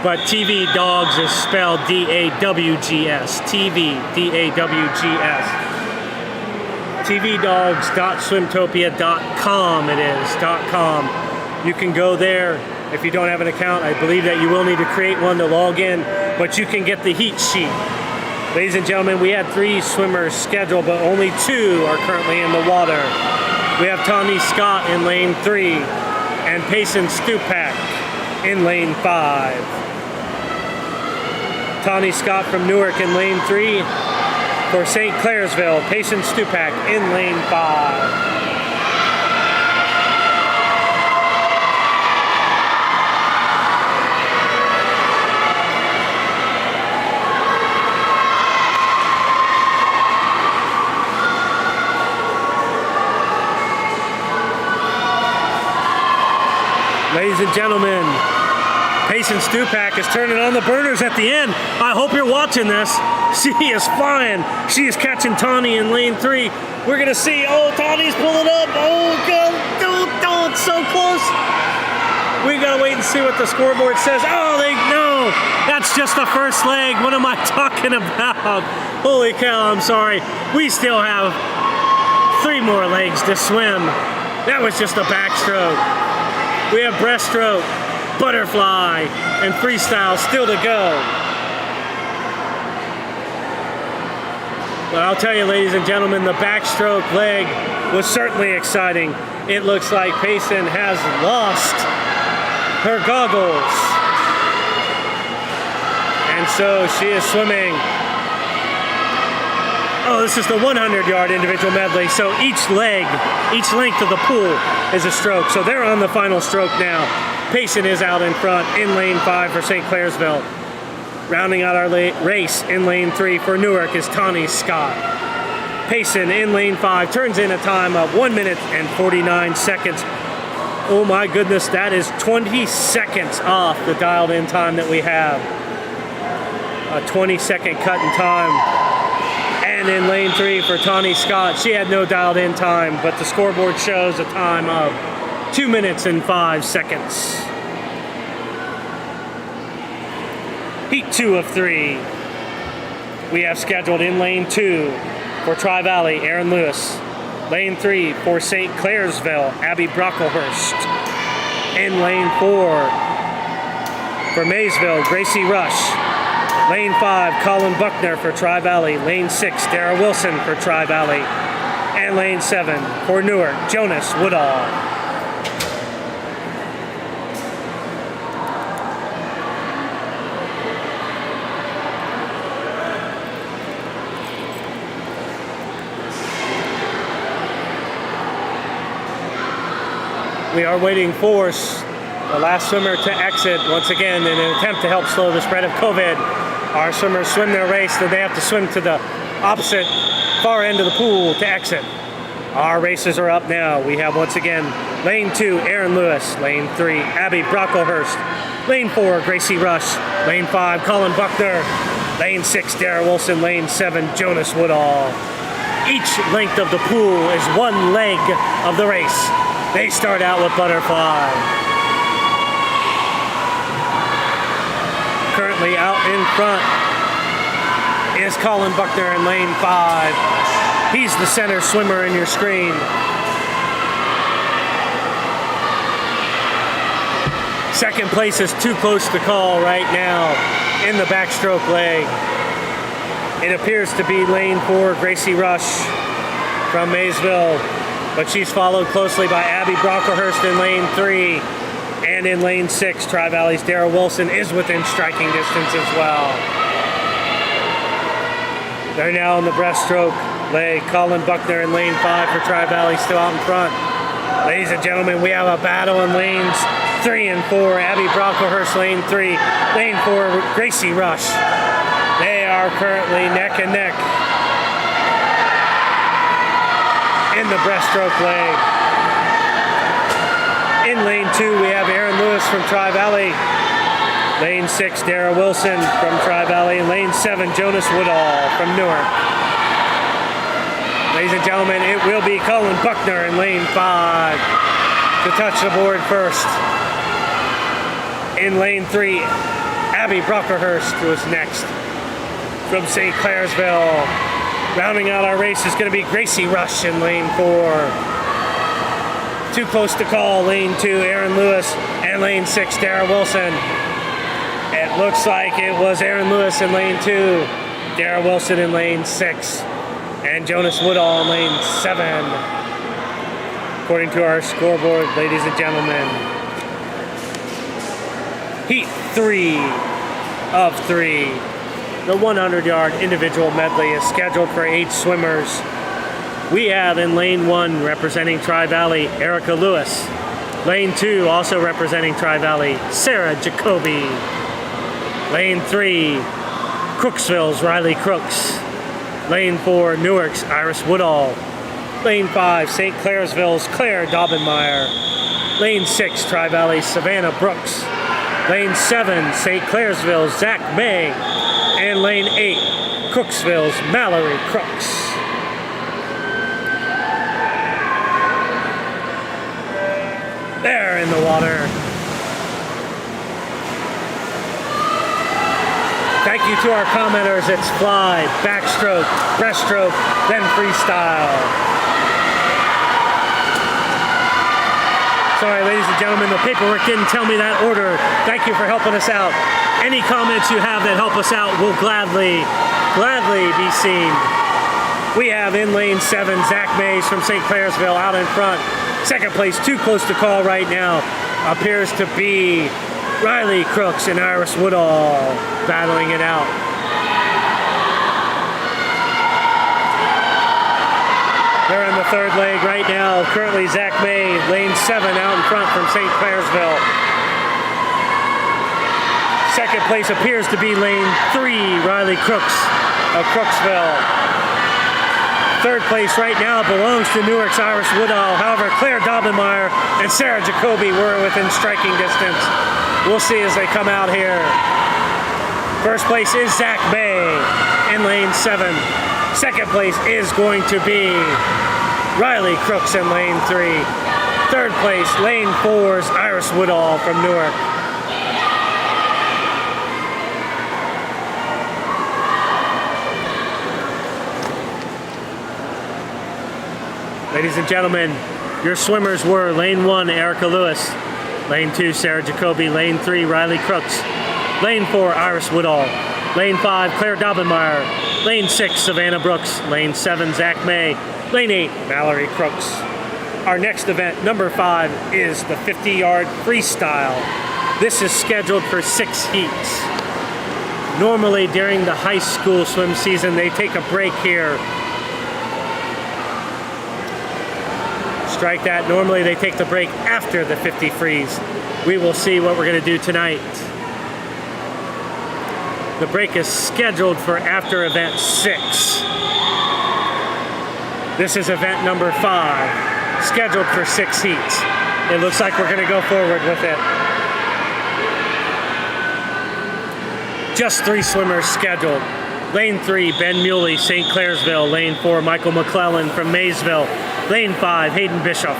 But TV Dogs is spelled D-A-W-G-S. TV, D-A-W-G-S. tvdogs.swimtopia.com it is, .com. You can go there. If you don't have an account, I believe that you will need to create one to log in, but you can get the heat sheet. Ladies and gentlemen, we had 3 swimmers scheduled, but only 2 are currently in the water. We have Tawny Scott in lane 3 and Payson Stupak in lane 5. Tawny Scott from Newark in lane 3. For St. Clairsville, Payson Stupak in lane 5. Ladies and gentlemen, Payson Stupak is turning on the burners at the end. I hope you're watching this. She is flying. She is catching Tawny in lane 3. We're gonna see, oh, Tawny's pulling up. Oh, God, it's so close. We gotta wait and see what the scoreboard says. Oh, no, that's just the first leg. What am I talking about? Holy cow, I'm sorry. We still have 3 more legs to swim. That was just a backstroke. We have breaststroke, butterfly, and freestyle still to go. But I'll tell you, ladies and gentlemen, the backstroke leg was certainly exciting. It looks like Payson has lost her goggles. And so she is swimming. Oh, this is the 100-yard individual medley. So each leg, each length of the pool is a stroke. So they're on the final stroke now. Payson is out in front in lane 5 for St. Clairsville. Rounding out our race in lane 3 for Newark is Tawny Scott. Payson in lane 5 turns in a time of 1 minute and 49 seconds. Oh my goodness, that is 20 seconds off the dialed in time that we have. A 20-second cut in time. And in lane 3 for Tawny Scott, she had no dialed in time, but the scoreboard shows a time of 2 minutes and 5 seconds. Heat 2 of 3. We have scheduled in lane 2 for Tri-Valley, Aaron Lewis. Lane 3 for St. Clairsville, Abby Brocklehurst. In lane 4 for Maysville, Gracie Rush. Lane 5, Colin Buckner for Tri-Valley. Lane 6, Dara Wilson for Tri-Valley. And lane 7 for Newark, Jonas Woodall. We are waiting for the last swimmer to exit once again in an attempt to help slow the spread of COVID. Our swimmers swim their race, then they have to swim to the opposite far end of the pool to exit. Our races are up now. We have once again lane 2, Aaron Lewis. Lane 3, Abby Brocklehurst. Lane 4, Gracie Rush. Lane 5, Colin Buckner. Lane 6, Dara Wilson. Lane 7, Jonas Woodall. Each length of the pool is one leg of the race. They start out with butterfly. Currently out in front is Colin Buckner in lane 5. He's the center swimmer in your screen. Second place is too close to call right now in the backstroke leg. It appears to be lane 4, Gracie Rush from Maysville, but she's followed closely by Abby Brocklehurst in lane 3. And in lane 6, Tri-Valley's Dara Wilson is within striking distance as well. They're now in the breaststroke leg. Colin Buckner in lane 5 for Tri-Valley, still out in front. Ladies and gentlemen, we have a battle in lanes 3 and 4. Abby Brocklehurst, lane 3. Lane 4, Gracie Rush. They are currently neck and neck in the breaststroke leg. In lane 2, we have Aaron Lewis from Tri-Valley. Lane 6, Dara Wilson from Tri-Valley. And lane 7, Jonas Woodall from Newark. Ladies and gentlemen, it will be Colin Buckner in lane 5 to touch the board first. In lane 3, Abby Brocklehurst was next from St. Clairsville. Rounding out our race is going to be Gracie Rush in lane 4. Too close to call, lane 2, Aaron Lewis, and lane 6, Dara Wilson. It looks like it was Aaron Lewis in lane 2, Dara Wilson in lane 6, and Jonas Woodall in lane 7. According to our scoreboard, ladies and gentlemen. Heat 3 of 3. The 100-yard individual medley is scheduled for 8 swimmers. We have in lane 1 representing Tri-Valley, Erica Lewis. Lane 2 also representing Tri-Valley, Sarah Jacoby. Lane 3, Crooksville's Riley Crooks. Lane 4, Newark's Iris Woodall. Lane 5, St. Clairsville's Claire Daubenmeyer. Lane 6, Tri-Valley's Savannah Brooks. Lane 7, St. Clairsville's Zach May. And lane 8, Crooksville's Mallory Crooks. There in the water. Thank you to our commenters. It's fly, backstroke, breaststroke, then freestyle. Sorry, ladies and gentlemen, the paperwork didn't tell me that order. Thank you for helping us out. Any comments you have that help us out will gladly be seen. We have in lane 7, Zach Mays from St. Clairsville out in front. Second place, too close to call right now, appears to be Riley Crooks and Iris Woodall battling it out. They're in the third leg right now. Currently, Zach May, lane 7 out in front from St. Clairsville. Second place appears to be lane 3, Riley Crooks of Crooksville. Third place right now belongs to Newark's Iris Woodall. However, Claire Daubenmeyer and Sarah Jacoby were within striking distance. We'll see as they come out here. First place is Zach May in lane 7. Second place is going to be Riley Crooks in lane 3. Third place, lane 4's Iris Woodall from Newark. Ladies and gentlemen, your swimmers were lane 1, Erica Lewis, lane 2, Sarah Jacoby, lane 3, Riley Crooks, lane 4, Iris Woodall, lane 5, Claire Daubenmeyer, lane 6, Savannah Brooks, lane 7, Zach May, lane 8, Mallory Crooks. Our next event, number 5, is the 50-yard freestyle. This is scheduled for 6 heats. Normally during the high school swim season, they take a break here. Strike that. Normally they take the break after the 50 freeze. We will see what we're going to do tonight. The break is scheduled for after event 6. This is event number 5, scheduled for 6 heats. It looks like we're going to go forward with it. Just 3 swimmers scheduled. Lane 3, Ben Muley, St. Clairsville. Lane 4, Michael McClellan from Maysville. Lane 5, Hayden Bishop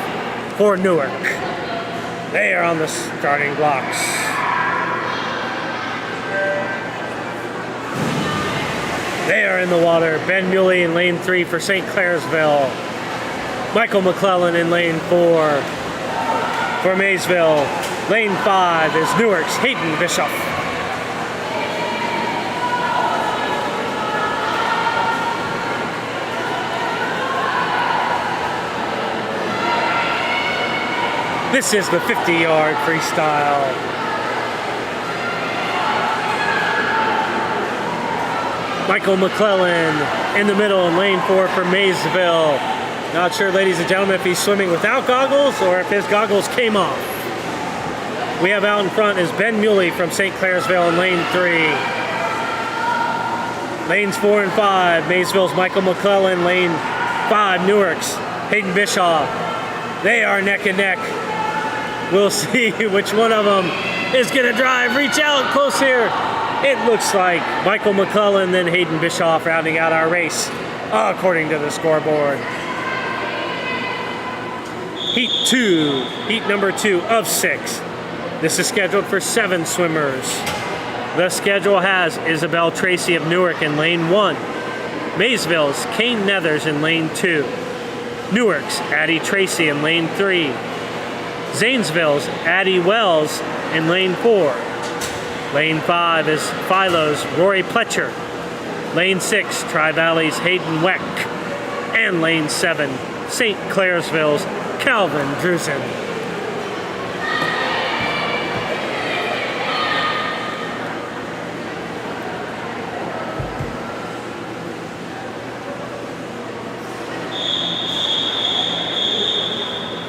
for Newark. They are on the starting blocks. They are in the water. Ben Muley in lane 3 for St. Clairsville. Michael McClellan in lane 4 for Maysville. Lane 5 is Newark's Hayden Bishop. This is the 50-yard freestyle. Michael McClellan in the middle in lane 4 for Maysville. Not sure, ladies and gentlemen, if he's swimming without goggles or if his goggles came off. We have out in front is Ben Muley from St. Clairsville in lane 3. Lanes 4 and 5, Maysville's Michael McClellan. Lane 5, Newark's Hayden Bischoff. They are neck and neck. We'll see which one of them is going to drive. Reach out close here. It looks like Michael McClellan, then Hayden Bischoff rounding out our race, according to the scoreboard. Heat number 2 of 6. This is scheduled for 7 swimmers. The schedule has Isabel Tracy of Newark in lane 1, Maysville's Kane Nethers in lane 2, Newark's Addie Tracy in lane 3, Zanesville's Addie Wells in lane 4. Lane 5 is Philo's Rory Pletcher. Lane 6, Tri-Valley's Hayden Weck. And lane 7, St. Clairsville's Calvin Drusen.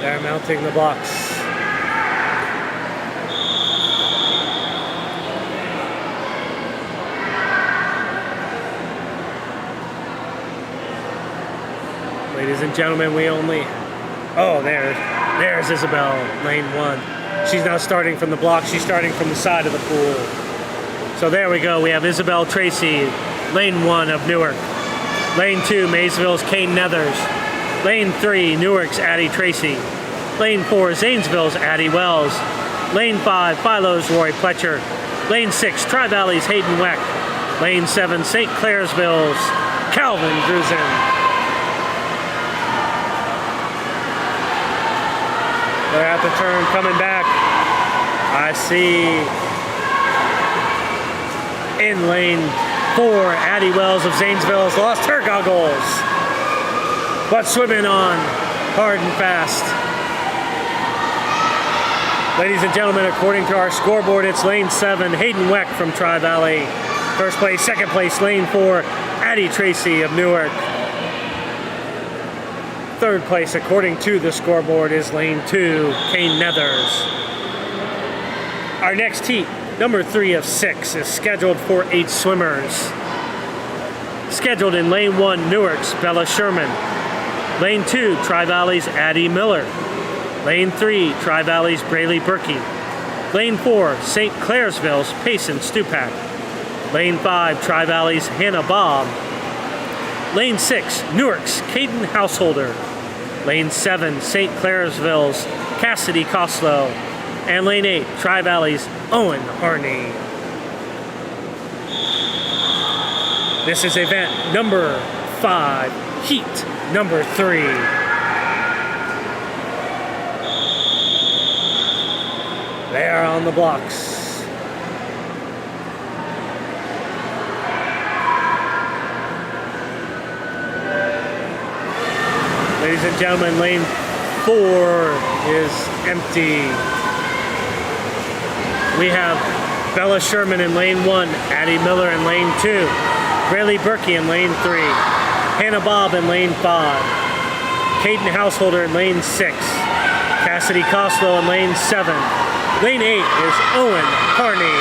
They're mounting the blocks. Ladies and gentlemen, we only... Oh, there's Isabel, lane 1. She's now starting from the block. She's starting from the side of the pool. So there we go. We have Isabel Tracy, lane 1 of Newark. Lane 2, Maysville's Kane Nethers. Lane 3, Newark's Addie Tracy. Lane 4, Zanesville's Addie Wells. Lane 5, Philo's Roy Pletcher. Lane 6, Tri-Valley's Hayden Weck. Lane 7, St. Clairsville's Calvin Drusen. They're at the turn, coming back. I see in lane 4, Addie Wells of Zanesville has lost her goggles, but swimming on hard and fast. Ladies and gentlemen, according to our scoreboard, it's lane 7, Hayden Weck from Tri-Valley. First place, second place, lane 4, Addie Tracy of Newark. Third place, according to the scoreboard, is lane 2, Kane Nethers. Our next heat, number 3 of 6, is scheduled for 8 swimmers. Scheduled in lane 1, Newark's Bella Sherman. Lane 2, Tri-Valley's Addie Miller. Lane 3, Tri-Valley's Braylee Berkey. Lane 4, St. Clairsville's Payson Stupak. Lane 5, Tri-Valley's Hannah Bob. Lane 6, Newark's Caden Householder. Lane 7, St. Clairsville's Cassidy Coslow. And Lane 8, Tri-Valley's Owen Harney. This is event number 5, heat number 3. They are on the blocks. Ladies and gentlemen, lane 4 is empty. We have Bella Sherman in lane 1, Addie Miller in lane 2, Braylee Berkey in lane 3, Hannah Bob in lane 5, Caden Householder in lane 6, Cassidy Coslow in lane 7. Lane 8 is Owen Harney.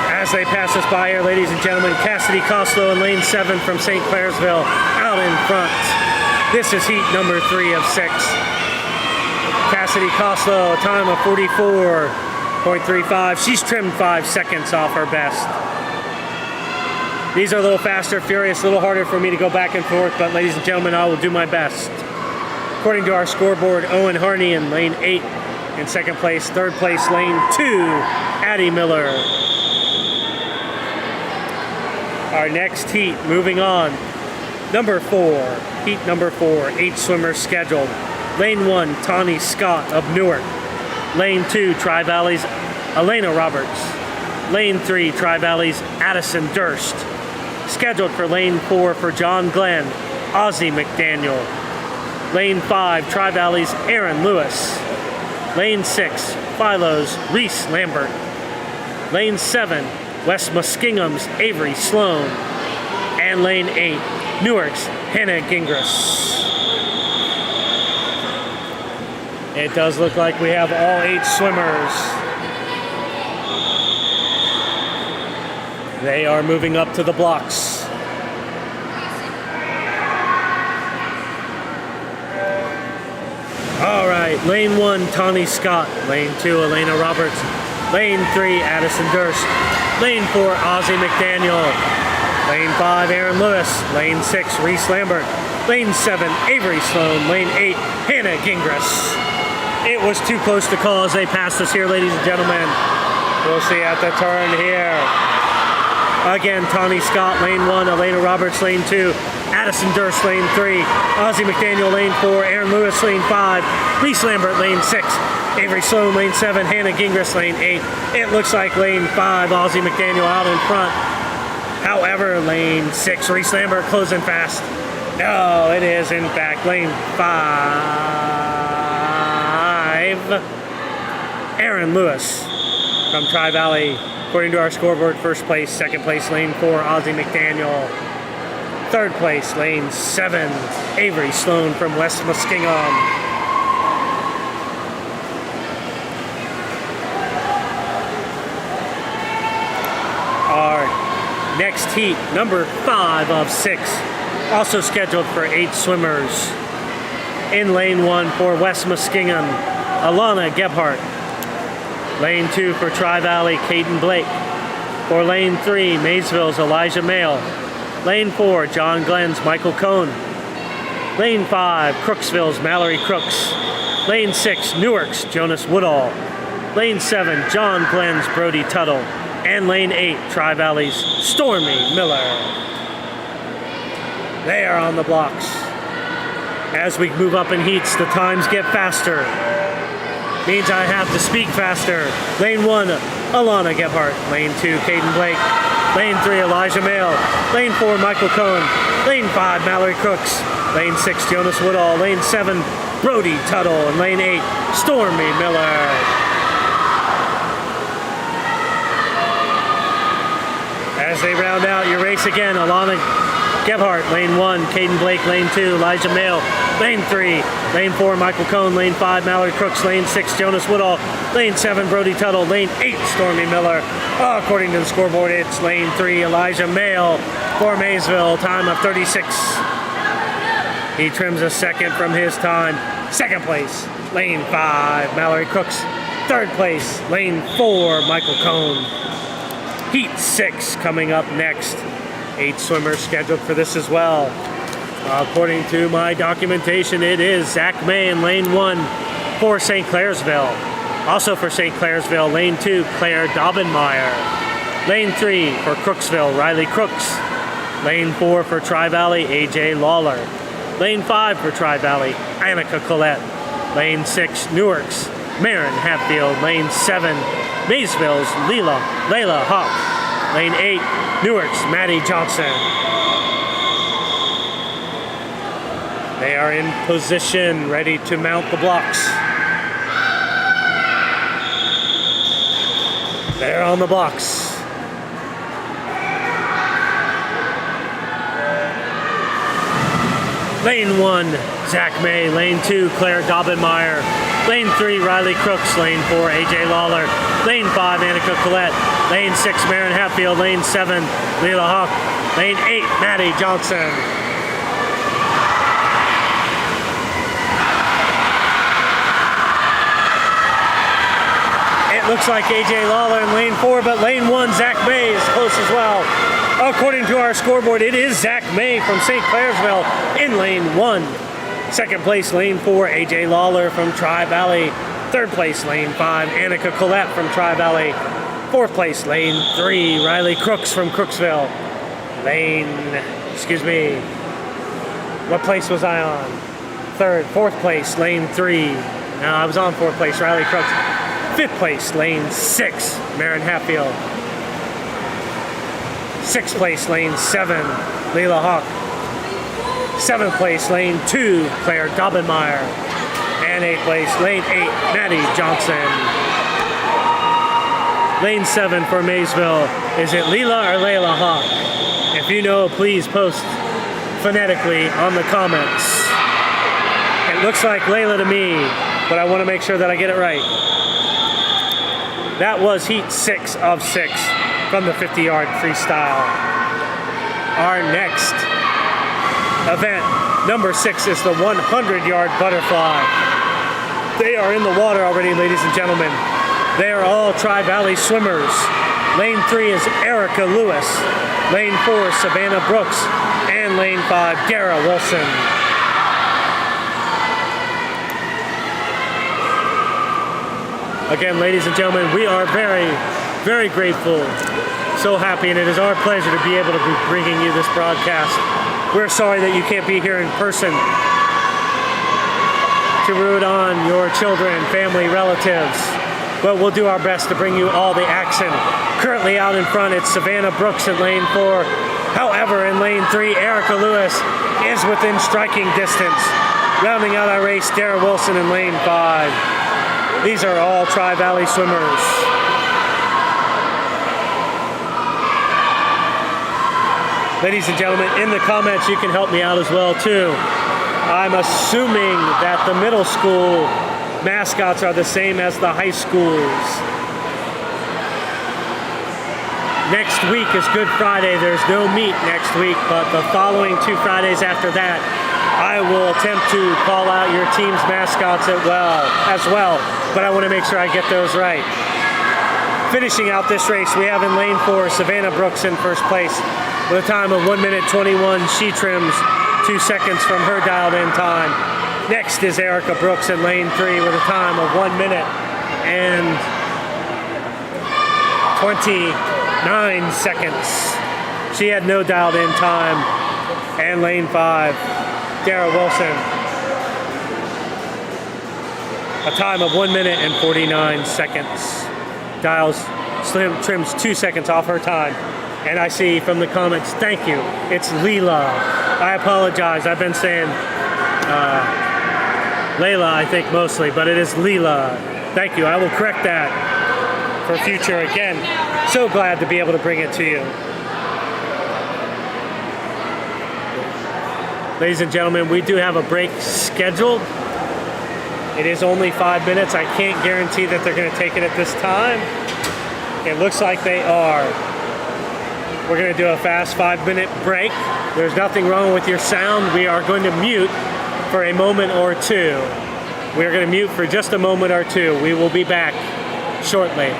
As they pass us by here, ladies and gentlemen, Cassidy Coslow in lane 7 from St. Clairsville out in front. This is heat number 3 of 6. Cassidy Coslow, a time of 44.35. She's trimmed 5 seconds off her best. These are a little faster, furious, a little harder for me to go back and forth, but ladies and gentlemen, I will do my best. According to our scoreboard, Owen Harney in lane 8 in second place. Third place, lane 2, Addie Miller. Our next heat, moving on. Number 4, heat number 4, 8 swimmers scheduled. Lane 1, Tawny Scott of Newark. Lane 2, Tri-Valley's Elena Roberts. Lane 3, Tri-Valley's Addison Durst. Scheduled for lane 4 for John Glenn, Ozzie McDaniel. Lane 5, Tri-Valley's Aaron Lewis. Lane 6, Philo's Reese Lambert. Lane 7, West Muskingum's Avery Sloan. And lane 8, Newark's Hannah Gingras. It does look like we have all 8 swimmers. They are moving up to the blocks. All right, lane 1, Tawny Scott. Lane 2, Elena Roberts. Lane 3, Addison Durst. Lane 4, Ozzie McDaniel. Lane 5, Aaron Lewis. Lane 6, Reese Lambert. Lane 7, Avery Sloan. Lane 8, Hannah Gingras. It was too close to call as they passed us here, ladies and gentlemen. We'll see at the turn here. Again, Tawny Scott, lane 1, Elena Roberts, lane 2, Addison Durst, lane 3, Ozzie McDaniel, lane 4, Aaron Lewis, lane 5, Reese Lambert, lane 6, Avery Sloan, lane 7, Hannah Gingras, lane 8. It looks like lane 5, Ozzie McDaniel out in front. However, lane 6, Reese Lambert closing fast. No, it is in fact lane 5, Aaron Lewis from Tri-Valley. According to our scoreboard, first place, second place, lane 4, Ozzie McDaniel. Third place, lane 7, Avery Sloan from West Muskingum. Our next heat, number 5 of 6, also scheduled for 8 swimmers. In lane 1 for West Muskingum, Alana Gebhardt. Lane 2 for Tri-Valley, Caden Blake. For lane 3, Maysville's Elijah Mail. Lane 4, John Glenn's Michael Cohn. Lane 5, Crooksville's Mallory Crooks. Lane 6, Newark's Jonas Woodall. Lane 7, John Glenn's Brody Tuttle. And lane 8, Tri-Valley's Stormy Miller. They are on the blocks. As we move up in heats, the times get faster. Means I have to speak faster. Lane 1, Alana Gebhardt. Lane 2, Caden Blake. Lane 3, Elijah Mail. Lane 4, Michael Cohen. Lane 5, Mallory Crooks. Lane 6, Jonas Woodall. Lane 7, Brody Tuttle. And lane 8, Stormy Miller. As they round out your race again, Alana Gebhardt, lane 1, Caden Blake, lane 2, Elijah Mail, lane 3, lane 4, Michael Cohn, lane 5, Mallory Crooks, lane 6, Jonas Woodall, lane 7, Brody Tuttle, lane 8, Stormy Miller. According to the scoreboard, it's lane 3, Elijah Mail for Maysville, time of 36. He trims a second from his time. Second place, lane 5, Mallory Crooks. Third place, lane 4, Michael Cohn. Heat 6 coming up next. 8 swimmers scheduled for this as well. According to my documentation, it is Zach May in lane 1 for St. Clairsville. Also for St. Clairsville, lane 2, Claire Daubenmeyer. Lane 3 for Crooksville, Riley Crooks. Lane 4 for Tri-Valley, AJ Lawler. Lane 5 for Tri-Valley, Annika Collette. Lane 6, Newark's Marin Hatfield. Lane 7, Maysville's Layla Hawk. Lane 8, Newark's Maddie Johnson. They are in position, ready to mount the blocks. They're on the blocks. Lane 1, Zach May. Lane 2, Claire Daubenmeyer. Lane 3, Riley Crooks. Lane 4, AJ Lawler. Lane 5, Annika Collette. Lane 6, Marin Hatfield. Lane 7, Leela Hawk. Lane 8, Maddie Johnson. It looks like AJ Lawler in lane 4, but lane 1, Zach May is close as well. According to our scoreboard, it is Zach May from St. Clairsville in lane 1. Second place, lane 4, AJ Lawler from Tri-Valley. Third place, lane 5, Annika Collette from Tri-Valley. Fourth place, lane 3, Riley Crooks from Crooksville. What place was I on? Fourth place, lane 3. No, I was on fourth place, Riley Crooks. Fifth place, lane 6, Marin Hatfield. Sixth place, lane 7, Leela Hawk. Seventh place, lane 2, Claire Daubenmeyer. And eighth place, lane 8, Maddie Johnson. Lane 7 for Maysville. Is it Leela or Layla Hawk? If you know, please post phonetically on the comments. It looks like Layla to me, but I want to make sure that I get it right. That was heat 6 of 6 from the 50-yard freestyle. Our next event, number 6, is the 100-yard butterfly. They are in the water already, ladies and gentlemen. They are all Tri-Valley swimmers. Lane 3 is Erica Lewis. Lane 4, Savannah Brooks. And lane 5, Dara Wilson. Again, ladies and gentlemen, we are very, very grateful, so happy, and it is our pleasure to be able to be bringing you this broadcast. We're sorry that you can't be here in person to root on your children, family, relatives, but we'll do our best to bring you all the action. Currently out in front, it's Savannah Brooks in lane 4. However, in lane 3, Erica Lewis is within striking distance. Rounding out our race, Dara Wilson in lane 5. These are all Tri-Valley swimmers. Ladies and gentlemen, in the comments you can help me out as well too. I'm assuming that the middle school mascots are the same as the high schools. Next week is Good Friday. There's no meet next week, but the following 2 Fridays after that, I will attempt to call out your team's mascots as well, but I want to make sure I get those right. Finishing out this race, we have in lane 4, Savannah Brooks in first place with a time of 1 minute 21. She trims 2 seconds from her dialed-in time. Next is Erica Brooks in lane 3 with a time of 1 minute and 29 seconds. She had no dialed-in time. And lane 5, Dara Wilson, a time of 1 minute and 49 seconds. Trims 2 seconds off her time. And I see from the comments, thank you, it's Leela. I apologize, I've been saying Layla, I think mostly, but it is Leela. Thank you, I will correct that for future. Again, so glad to be able to bring it to you. Ladies and gentlemen, we do have a break scheduled. It is only 5 minutes. I can't guarantee that they're going to take it at this time. It looks like they are. We're going to do a fast 5-minute break. There's nothing wrong with your sound. We are going to mute for a moment or two. We're going to mute for just a moment or two. We will be back shortly.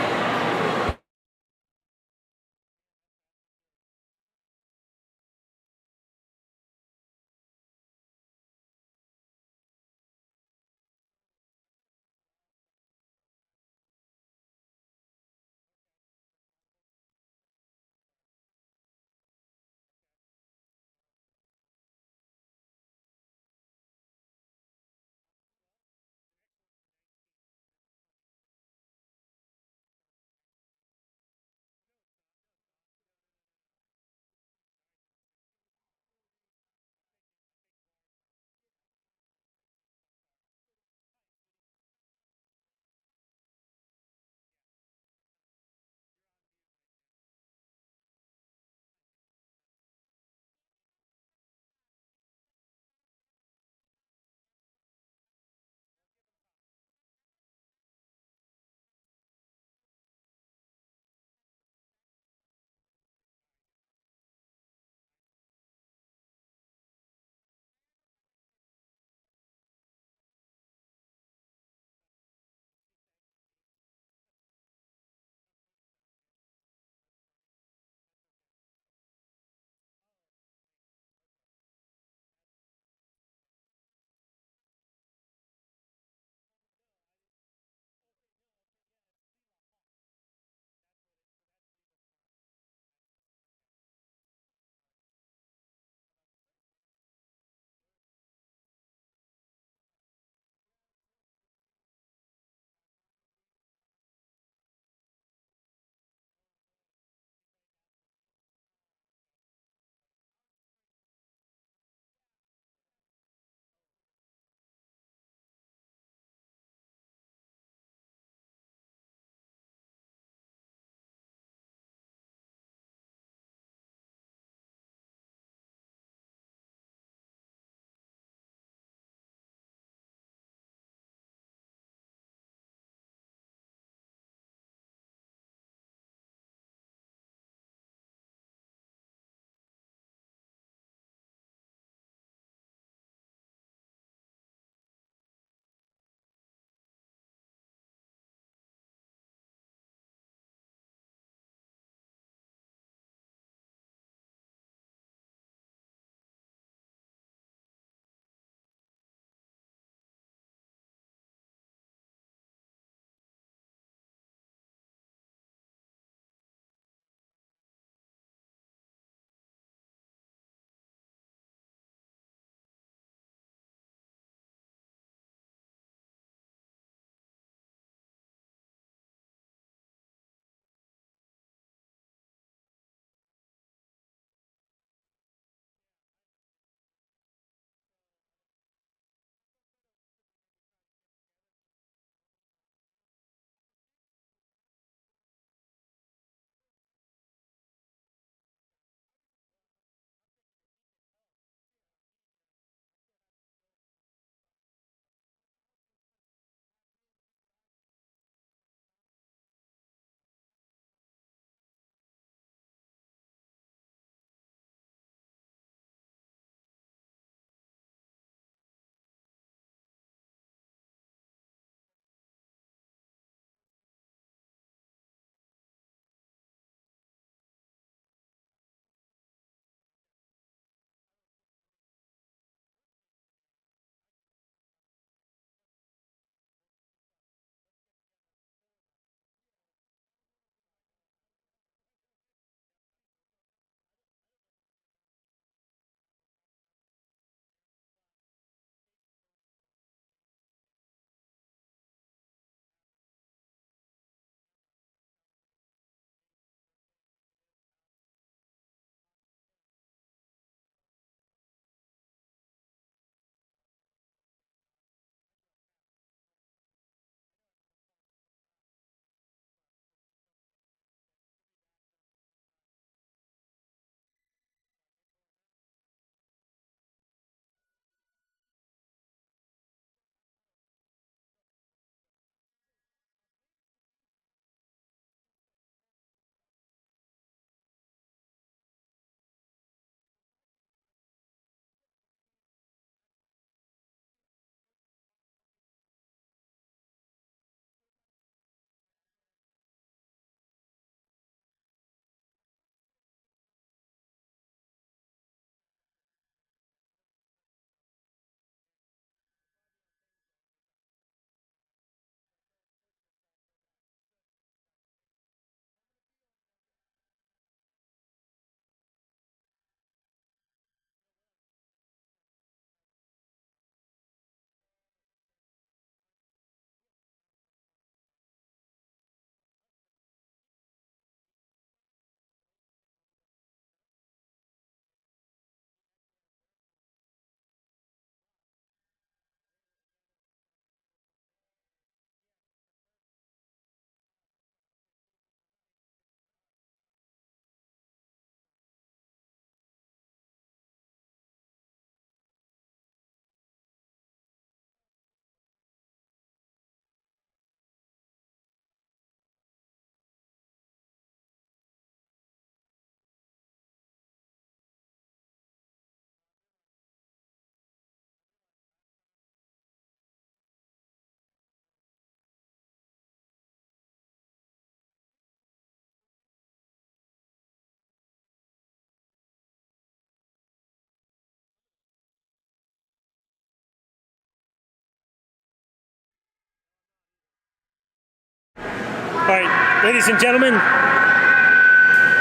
All right, ladies and gentlemen,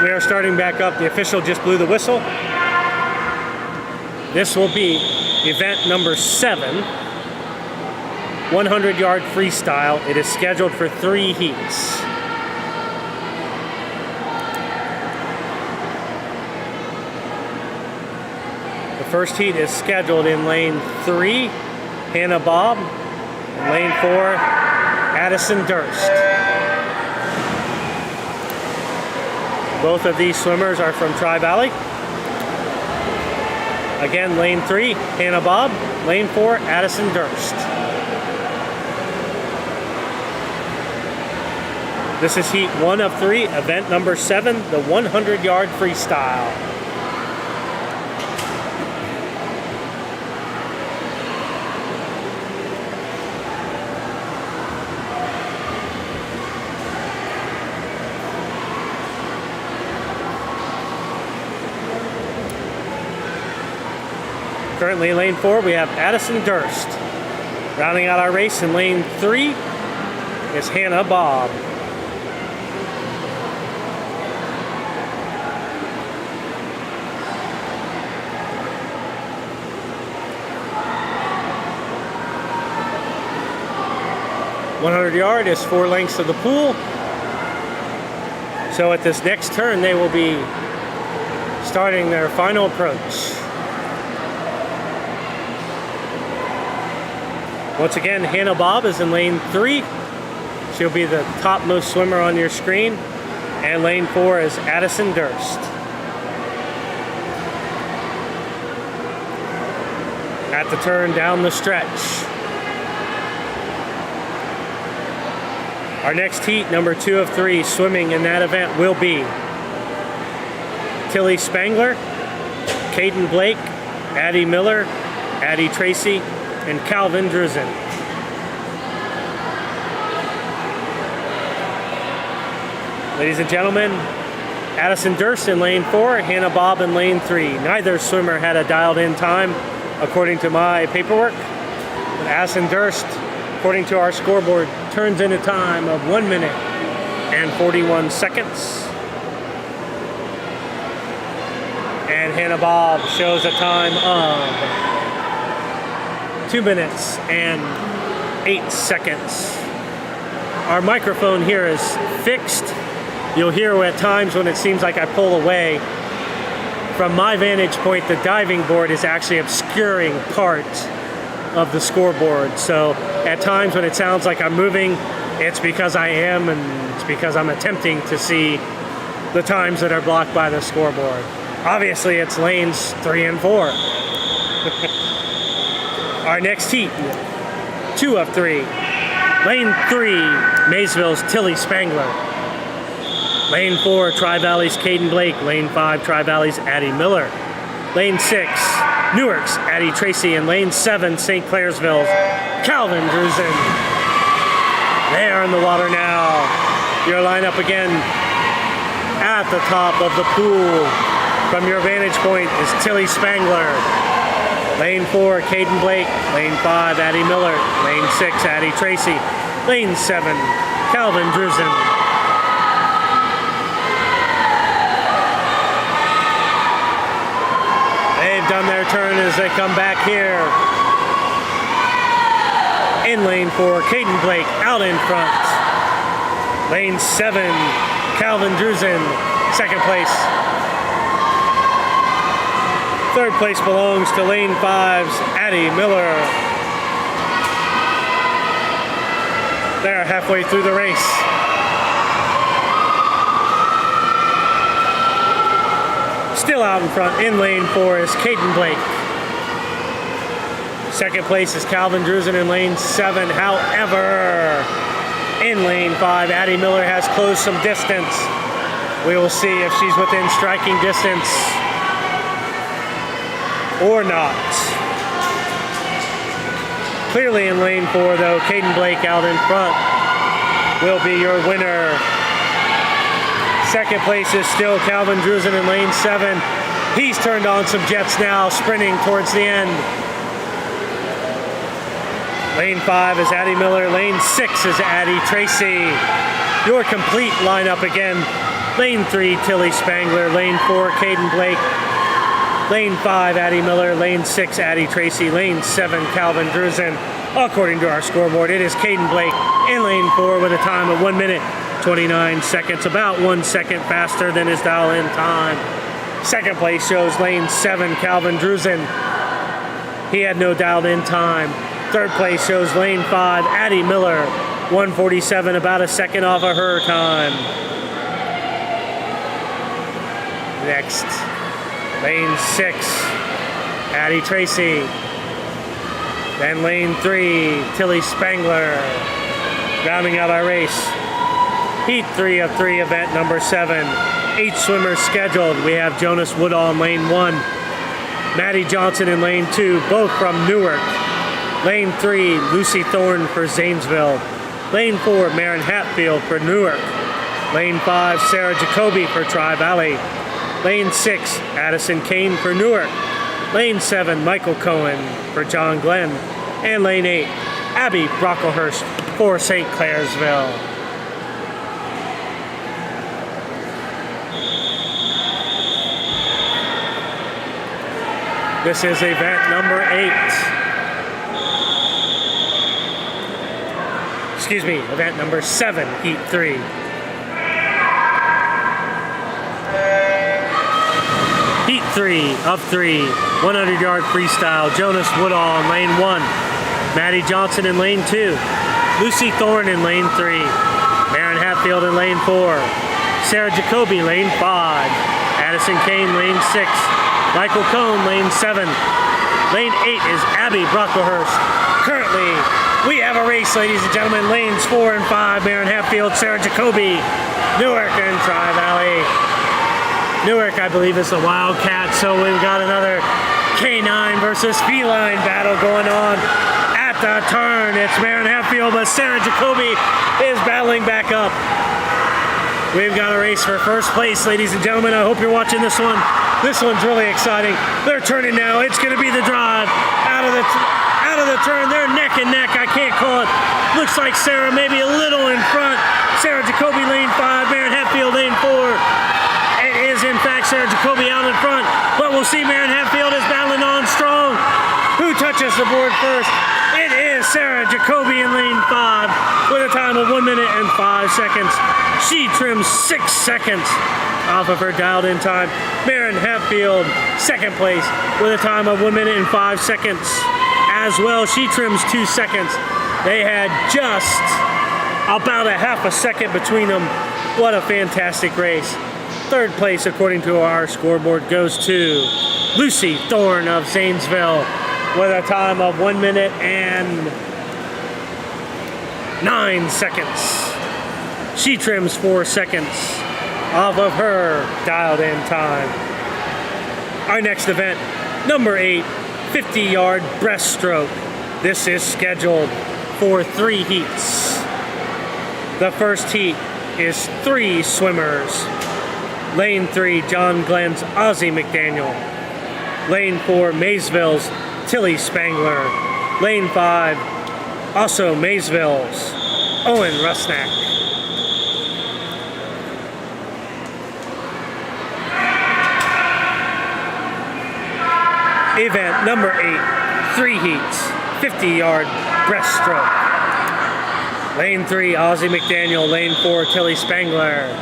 we are starting back up. The official just blew the whistle. This will be event number 7, 100-yard freestyle. It is scheduled for 3 heats. The first heat is scheduled in lane 3, Hannah Bob, and lane 4, Addison Durst. Both of these swimmers are from Tri-Valley. Again, lane 3, Hannah Bob, lane 4, Addison Durst. This is heat 1 of 3, event number 7, the 100-yard freestyle. Currently in lane 4, we have Addison Durst. Rounding out our race in lane 3 is Hannah Bob. .100-yard is 4 lengths of the pool. So at this next turn, they will be starting their final approach. Once again, Hannah Bob is in lane 3. She'll be the topmost swimmer on your screen. And lane 4 is Addison Durst. At the turn down the stretch. Our next heat, number 2 of 3, swimming in that event will be Tilly Spangler, Caden Blake, Addie Miller, Addie Tracy, and Calvin Drusen. Ladies and gentlemen, Addison Durst in lane 4, Hannah Bob in lane 3. Neither swimmer had a dialed in time according to my paperwork, but Addison Durst, according to our scoreboard, turns in a time of 1 minute and 41 seconds. And Hannah Bob shows a time of 2 minutes and 8 seconds. Our microphone here is fixed. You'll hear at times when it seems like I pull away. From my vantage point, the diving board is actually obscuring part of the scoreboard. So at times when it sounds like I'm moving, it's because I am, and it's because I'm attempting to see the times that are blocked by the scoreboard. Obviously, it's lanes 3 and 4. Our next heat, 2 of 3. Lane 3, Maysville's Tilly Spangler. Lane 4, Tri-Valley's Caden Blake. Lane 5, Tri-Valley's Addie Miller. Lane 6, Newark's Addie Tracy. And lane 7, St. Clairsville's Calvin Drusen. They are in the water now. Your lineup again at the top of the pool. From your vantage point is Tilly Spangler. Lane 4, Caden Blake. Lane 5, Addie Miller. Lane 6, Addie Tracy. Lane 7, Calvin Drusen. They've done their turn as they come back here. In lane 4, Caden Blake out in front. Lane 7, Calvin Drusen, second place. Third place belongs to lane 5's Addie Miller. They're halfway through the race. Still out in front in lane 4 is Caden Blake. Second place is Calvin Drusen in lane 7. However, in lane 5, Addie Miller has closed some distance. We will see if she's within striking distance or not. Clearly in lane 4 though, Caden Blake out in front will be your winner. Second place is still Calvin Drusen in lane 7. He's turned on some jets now, sprinting towards the end. Lane 5 is Addie Miller. Lane 6 is Addie Tracy. Your complete lineup again. Lane 3, Tilly Spangler. Lane 4, Caden Blake. Lane 5, Addie Miller. Lane 6, Addie Tracy. Lane 7, Calvin Drusen. According to our scoreboard, it is Caden Blake in lane 4 with a time of 1 minute, 29 seconds. About 1 second faster than his dial-in time. Second place shows lane 7, Calvin Drusen. He had no dialed-in time. Third place shows lane 5, Addie Miller. 1:47, about a second off of her time. Next, lane 6, Addie Tracy. Then lane 3, Tilly Spangler. Rounding out our race. Heat 3 of 3, event number 7. 8 swimmers scheduled. We have Jonas Woodall in lane 1. Maddie Johnson in lane 2, both from Newark. Lane 3, Lucy Thorne for Zanesville. Lane 4, Maren Hatfield for Newark. Lane 5, Sarah Jacoby for Tri-Valley. Lane 6, Addison Kane for Newark. Lane 7, Michael Cohen for John Glenn. And lane 8, Abby Brocklehurst for St. Clairsville. This is event number 8. Excuse me, event number 7, heat 3. Heat 3 of 3, 100-yard freestyle. Jonas Woodall in lane 1. Maddie Johnson in lane 2. Lucy Thorne in lane 3. Maren Hatfield in lane 4. Sarah Jacoby, lane 5. Addison Kane, lane 6. Michael Cohn, lane 7. Lane 8 is Abby Brocklehurst. Currently, we have a race, ladies and gentlemen. Lanes 4 and 5, Maren Hatfield, Sarah Jacoby, Newark, and Tri-Valley. Newark, I believe, is the Wildcat, so we've got another canine versus feline battle going on at the turn. It's Maren Hatfield, but Sarah Jacoby is battling back up. We've got a race for first place, ladies and gentlemen. I hope you're watching this one. This one's really exciting. They're turning now. It's going to be the drive out of the turn. They're neck and neck. I can't call it. Looks like Sarah maybe a little in front. Sarah Jacoby, lane 5. Maren Hatfield, lane 4. It is, in fact, Sarah Jacoby out in front. But we'll see Maren Hatfield is battling on strong. Who touches the board first? It is Sarah Jacoby in lane 5 with a time of 1 minute and 5 seconds. She trims 6 seconds off of her dialed-in time. Maren Hatfield, second place with a time of 1 minute and 5 seconds. As well, she trims 2 seconds. They had just about a half a second between them. What a fantastic race. Third place, according to our scoreboard, goes to Lucy Thorne of Zanesville with a time of 1 minute and 9 seconds. She trims 4 seconds off of her dialed-in time. Our next event, number 8, 50-yard breaststroke. This is scheduled for 3 heats. The first heat is 3 swimmers. Lane 3, John Glenn's Ozzie McDaniel. Lane 4, Maysville's Tilly Spangler. Lane 5, also Maysville's Owen Rusnak. Event number 8, 3 heats, 50-yard breaststroke. Lane 3, Ozzie McDaniel. Lane 4, Tilly Spangler.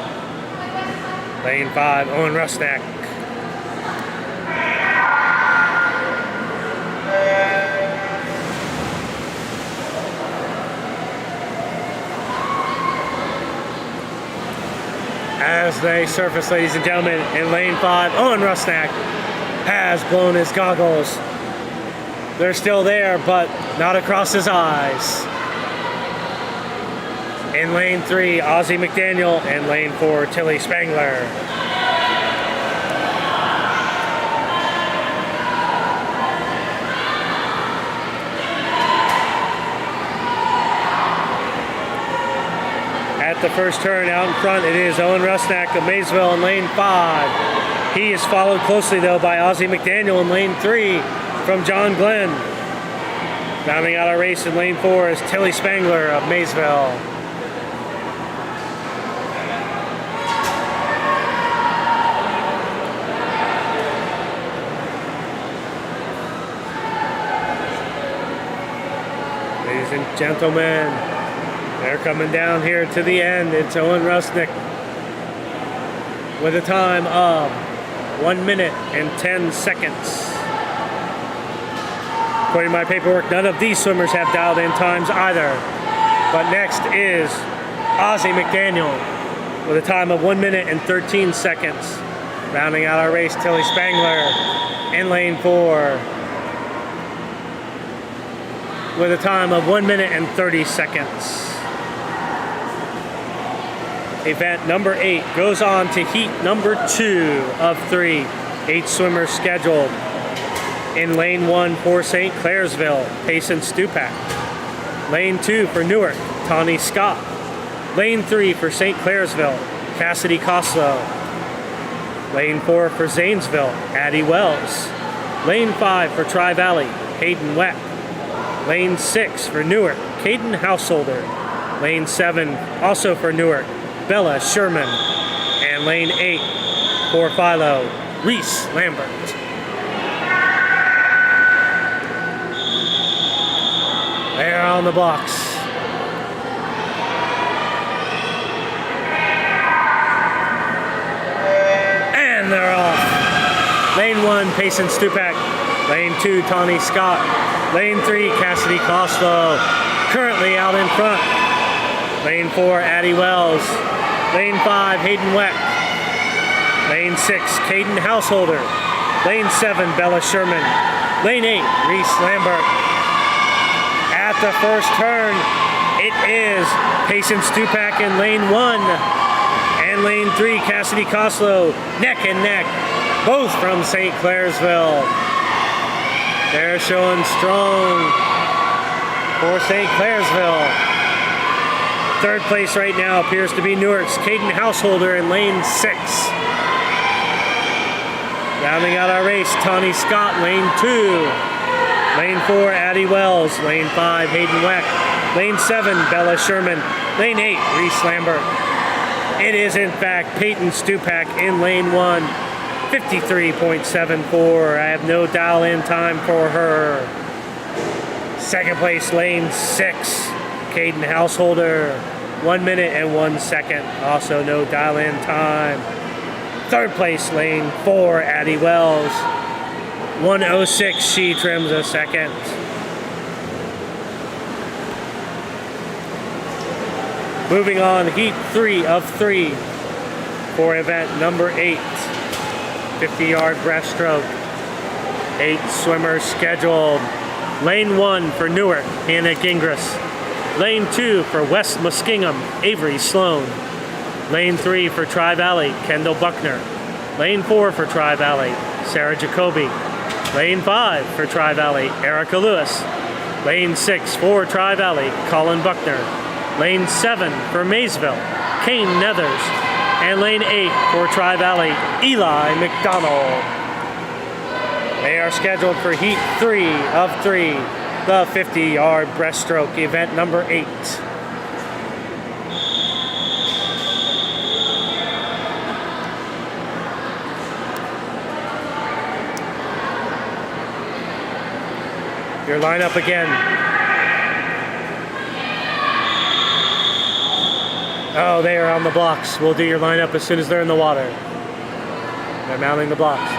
Lane 5, Owen Rusnak. As they surface, ladies and gentlemen, in lane 5, Owen Rusnak has blown his goggles. They're still there, but not across his eyes. In lane 3, Ozzie McDaniel, and lane 4, Tilly Spangler. At the first turn out in front, it is Owen Rusnak of Maysville in lane 5. He is followed closely, though, by Ozzie McDaniel in lane 3 from John Glenn. Rounding out our race in lane 4 is Tilly Spangler of Maysville. Ladies and gentlemen, they're coming down here to the end. It's Owen Rusnick with a time of 1 minute and 10 seconds. According to my paperwork, none of these swimmers have dialed in times either. But next is Ozzie McDaniel with a time of 1 minute and 13 seconds. Rounding out our race, Tilly Spangler in lane 4 with a time of 1 minute and 30 seconds. Event number 8 goes on to heat number 2 of 3. 8 swimmers scheduled. In lane 1 for St. Clairsville, Payson Stupak. Lane 2 for Newark, Tawny Scott. Lane 3 for St. Clairsville, Cassidy Coslow. Lane 4 for Zanesville, Addie Wells. Lane 5 for Tri-Valley, Hayden Weck. Lane 6 for Newark, Caden Householder. Lane 7 also for Newark, Bella Sherman. And lane 8 for Philo, Reese Lambert. They're on the blocks. And they're off. Lane 1, Payson Stupak. Lane 2, Tawny Scott. Lane 3, Cassidy Coslow. Currently out in front. Lane 4, Addie Wells. Lane 5, Hayden Weck. Lane 6, Caden Householder. Lane 7, Bella Sherman. Lane 8, Reese Lambert. At the first turn, it is Payson Stupak in lane 1 and lane 3, Cassidy Coslow, neck and neck, both from St. Clairsville. They're showing strong for St. Clairsville. Third place right now appears to be Newark's Caden Householder in lane 6. Rounding out our race, Tawny Scott, lane 2. Lane 4, Addie Wells. Lane 5, Hayden Weck. Lane 7, Bella Sherman. Lane 8, Reese Lambert. It is, in fact, Payton Stupak in lane 1. 53.74. I have no dial-in time for her. Second place, lane 6, Caden Householder. 1 minute and 1 second. Also no dial-in time. Third place, lane 4, Addie Wells. 1:06, she trims a second. Moving on, heat 3 of 3 for event number 8. 50-yard breaststroke. 8 swimmers scheduled. Lane 1 for Newark, Hannah Gingras. Lane 2 for West Muskingum, Avery Sloan. Lane 3 for Tri-Valley, Kendall Buckner. Lane 4 for Tri-Valley, Sarah Jacoby. Lane 5 for Tri-Valley, Erica Lewis. Lane 6 for Tri-Valley, Colin Buckner. Lane 7 for Maysville, Kane Nethers. And lane 8 for Tri-Valley, Eli McDonald. They are scheduled for heat 3 of 3, the 50-yard breaststroke, event number 8. Your lineup again. Oh, they are on the blocks. We'll do your lineup as soon as they're in the water. They're mounting the blocks.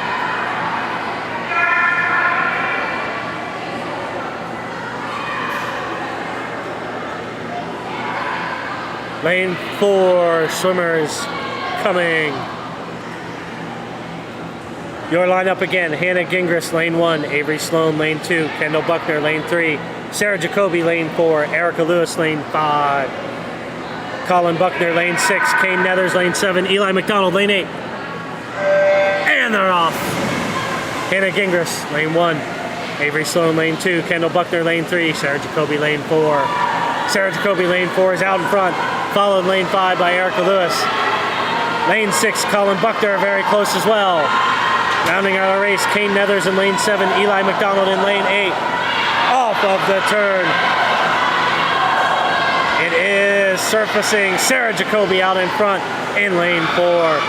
Lane 4 swimmers coming. Your lineup again, Hannah Gingras, lane 1, Avery Sloan, lane 2, Kendall Buckner, lane 3, Sarah Jacoby, lane 4, Erica Lewis, lane 5, Colin Buckner, lane 6, Kane Nethers, lane 7, Eli McDonald, lane 8. And they're off. Hannah Gingras, lane 1, Avery Sloan, lane 2, Kendall Buckner, lane 3, Sarah Jacoby, lane 4. Sarah Jacoby, lane 4 is out in front, followed in lane 5 by Erica Lewis. Lane 6, Colin Buckner, very close as well. Rounding out our race, Kane Nethers in lane 7, Eli McDonald in lane 8. off of the turn. It is surfacing Sarah Jacoby out in front in lane 4.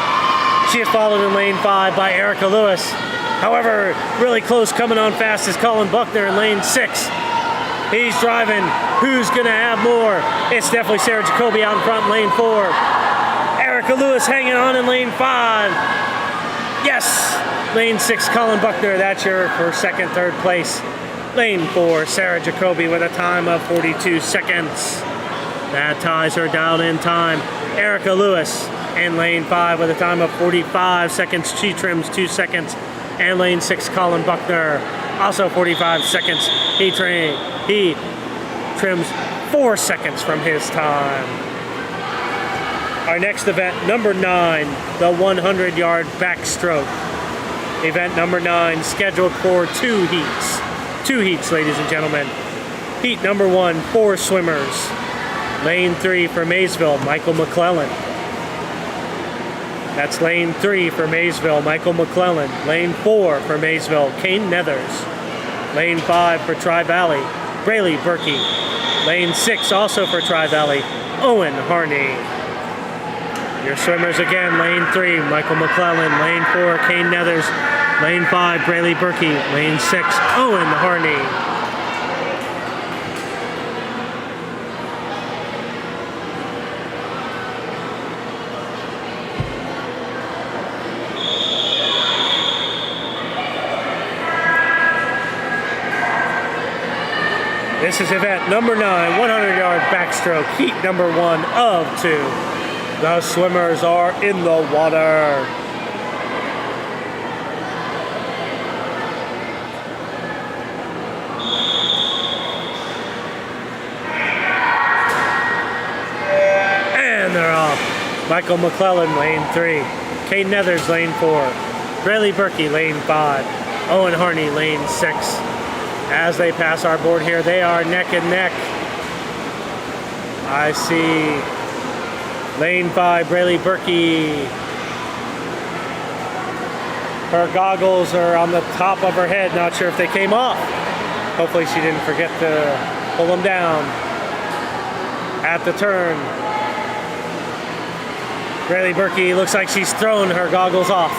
She is followed in lane 5 by Erica Lewis. However, really close coming on fast is Colin Buckner in lane 6. He's driving. Who's going to have more? It's definitely Sarah Jacoby out in front in lane 4. Erica Lewis hanging on in lane 5. Yes! Lane 6, Colin Buckner. That's your for second, third place. Lane 4, Sarah Jacoby with a time of 42 seconds. That ties her down in time. Erica Lewis in lane 5 with a time of 45 seconds. She trims 2 seconds. And lane 6, Colin Buckner, also 45 seconds. He trims 4 seconds from his time. Our next event, number 9, the 100-yard backstroke. Event number 9, scheduled for 2 heats. 2 heats, ladies and gentlemen. Heat number 1, 4 swimmers. Lane 3 for Maysville, Michael McClellan. That's lane 3 for Maysville, Michael McClellan. Lane 4 for Maysville, Kane Nethers. Lane 5 for Tri-Valley, Braylee Berkey. Lane 6 also for Tri-Valley, Owen Harney. Your swimmers again, lane 3, Michael McClellan. Lane 4, Kane Nethers. Lane 5, Braylee Berkey. Lane 6, Owen Harney. This is event number 9, 100-yard backstroke, heat number 1 of 2. The swimmers are in the water. And they're off. Michael McClellan, lane 3. Kane Nethers, lane 4. Braylee Berkey, lane 5. Owen Harney, lane 6. As they pass our board here, they are neck and neck. I see lane 5, Braylee Berkey. Her goggles are on the top of her head. Not sure if they came off. Hopefully she didn't forget to pull them down. At the turn, Braylee Berkey looks like she's thrown her goggles off.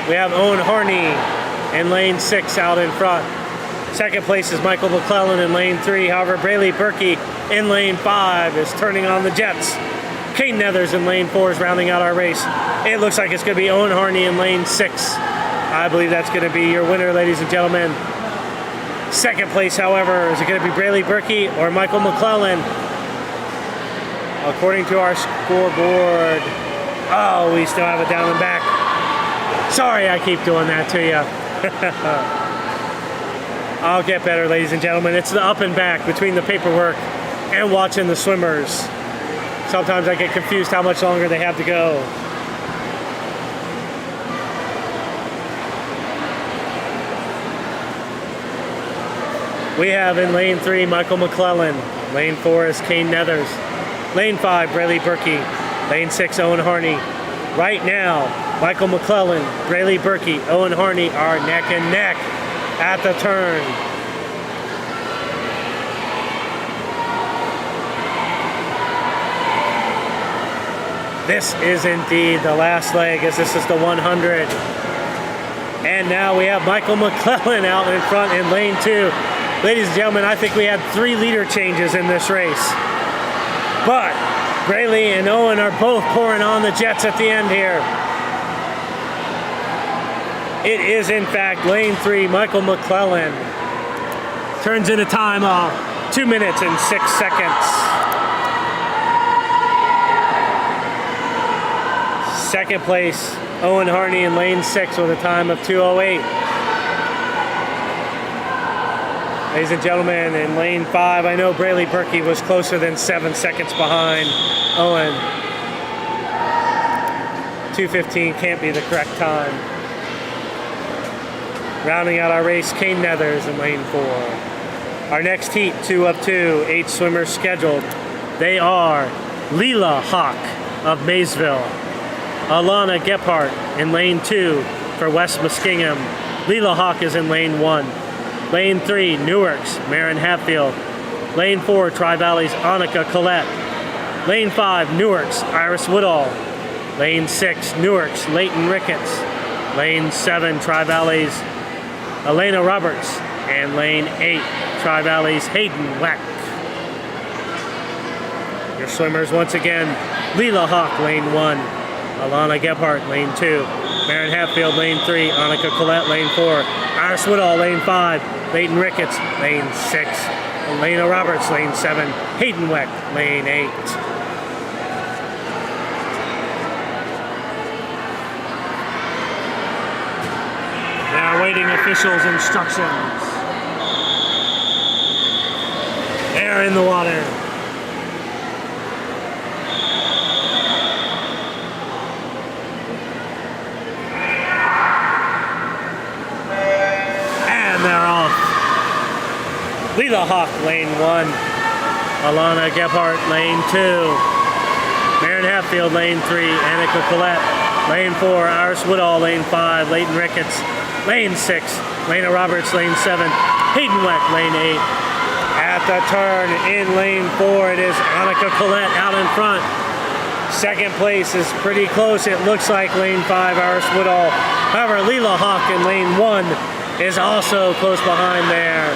We have Owen Harney in lane 6 out in front. Second place is Michael McClellan in lane 3. However, Braylee Berkey in lane 5 is turning on the jets. Kane Nethers in lane 4 is rounding out our race. It looks like it's going to be Owen Harney in lane 6. I believe that's going to be your winner, ladies and gentlemen. Second place, however, is it going to be Braylee Berkey or Michael McClellan? According to our scoreboard, oh, we still have it down and back. Sorry I keep doing that to you. I'll get better, ladies and gentlemen. It's the up and back between the paperwork and watching the swimmers. Sometimes I get confused how much longer they have to go. We have in lane 3, Michael McClellan. Lane 4 is Kane Nethers. Lane 5, Braylee Berkey. Lane 6, Owen Harney. Right now, Michael McClellan, Braylee Berkey, Owen Harney are neck and neck at the turn. This is indeed the last leg, as this is the 100. And now we have Michael McClellan out in front in lane 2. Ladies and gentlemen, I think we had 3 leader changes in this race. But Braylee and Owen are both pouring on the jets at the end here. It is, in fact, lane 3, Michael McClellan. Turns in a time of 2 minutes and 6 seconds. Second place, Owen Harney in lane 6 with a time of 2:08. Ladies and gentlemen, in lane 5, I know Braylee Berkey was closer than 7 seconds behind Owen. 2:15 can't be the correct time. Rounding out our race, Kane Nethers in lane 4. Our next heat, 2 of 2, 8 swimmers scheduled. They are Leela Hawk of Maysville. Alana Gephardt in lane 2 for West Muskingum. Leela Hawk is in lane 1. Lane 3, Newark's Marin Hatfield. Lane 4, Tri-Valley's Annika Collette. Lane 5, Newark's Iris Woodall. Lane 6, Newark's Leighton Ricketts. Lane 7, Tri-Valley's Elena Roberts. And lane 8, Tri-Valley's Hayden Weck. Your swimmers once again, Leela Hawk, lane 1. Alana Gebhardt, lane 2. Marin Hatfield, lane 3. Annika Collette, lane 4. Iris Woodall, lane 5. Leighton Ricketts, lane 6. Elena Roberts, lane 7. Hayden Weck, lane 8. Now awaiting officials' instructions. They're in the water. And they're off. Leela Hawk, lane 1. Alana Gebhardt, lane 2. Marin Hatfield, lane 3. Annika Collette, lane 4. Iris Woodall, lane 5. Leighton Ricketts, lane 6. Lena Roberts, lane 7. Hayden Weck, lane 8. At the turn in lane 4, it is Annika Collette out in front. Second place is pretty close. It looks like lane 5, Iris Woodall. However, Leela Hawk in lane 1 is also close behind there.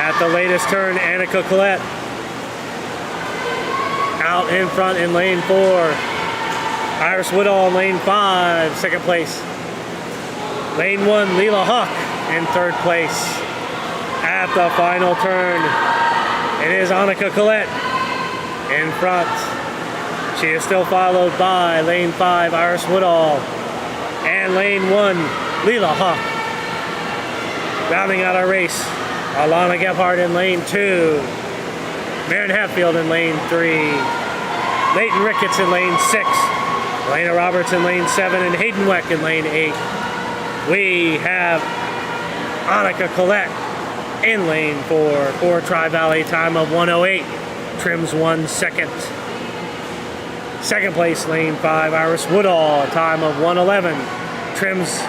At the latest turn, Annika Collette out in front in lane 4. Iris Woodall in lane 5, second place. Lane 1, Leela Hawk in third place. At the final turn, it is Annika Collette in front. She is still followed by lane 5, Iris Woodall, and lane 1, Leela Hawk. Rounding out our race, Alana Gebhardt in lane 2, Marin Hatfield in lane 3, Leighton Ricketts in lane 6, Elena Roberts in lane 7, and Hayden Weck in lane 8. We have Annika Collette in lane 4 for Tri-Valley, time of 1:08, trims 1 second. Second place, lane 5, Iris Woodall, time of 1:11, trims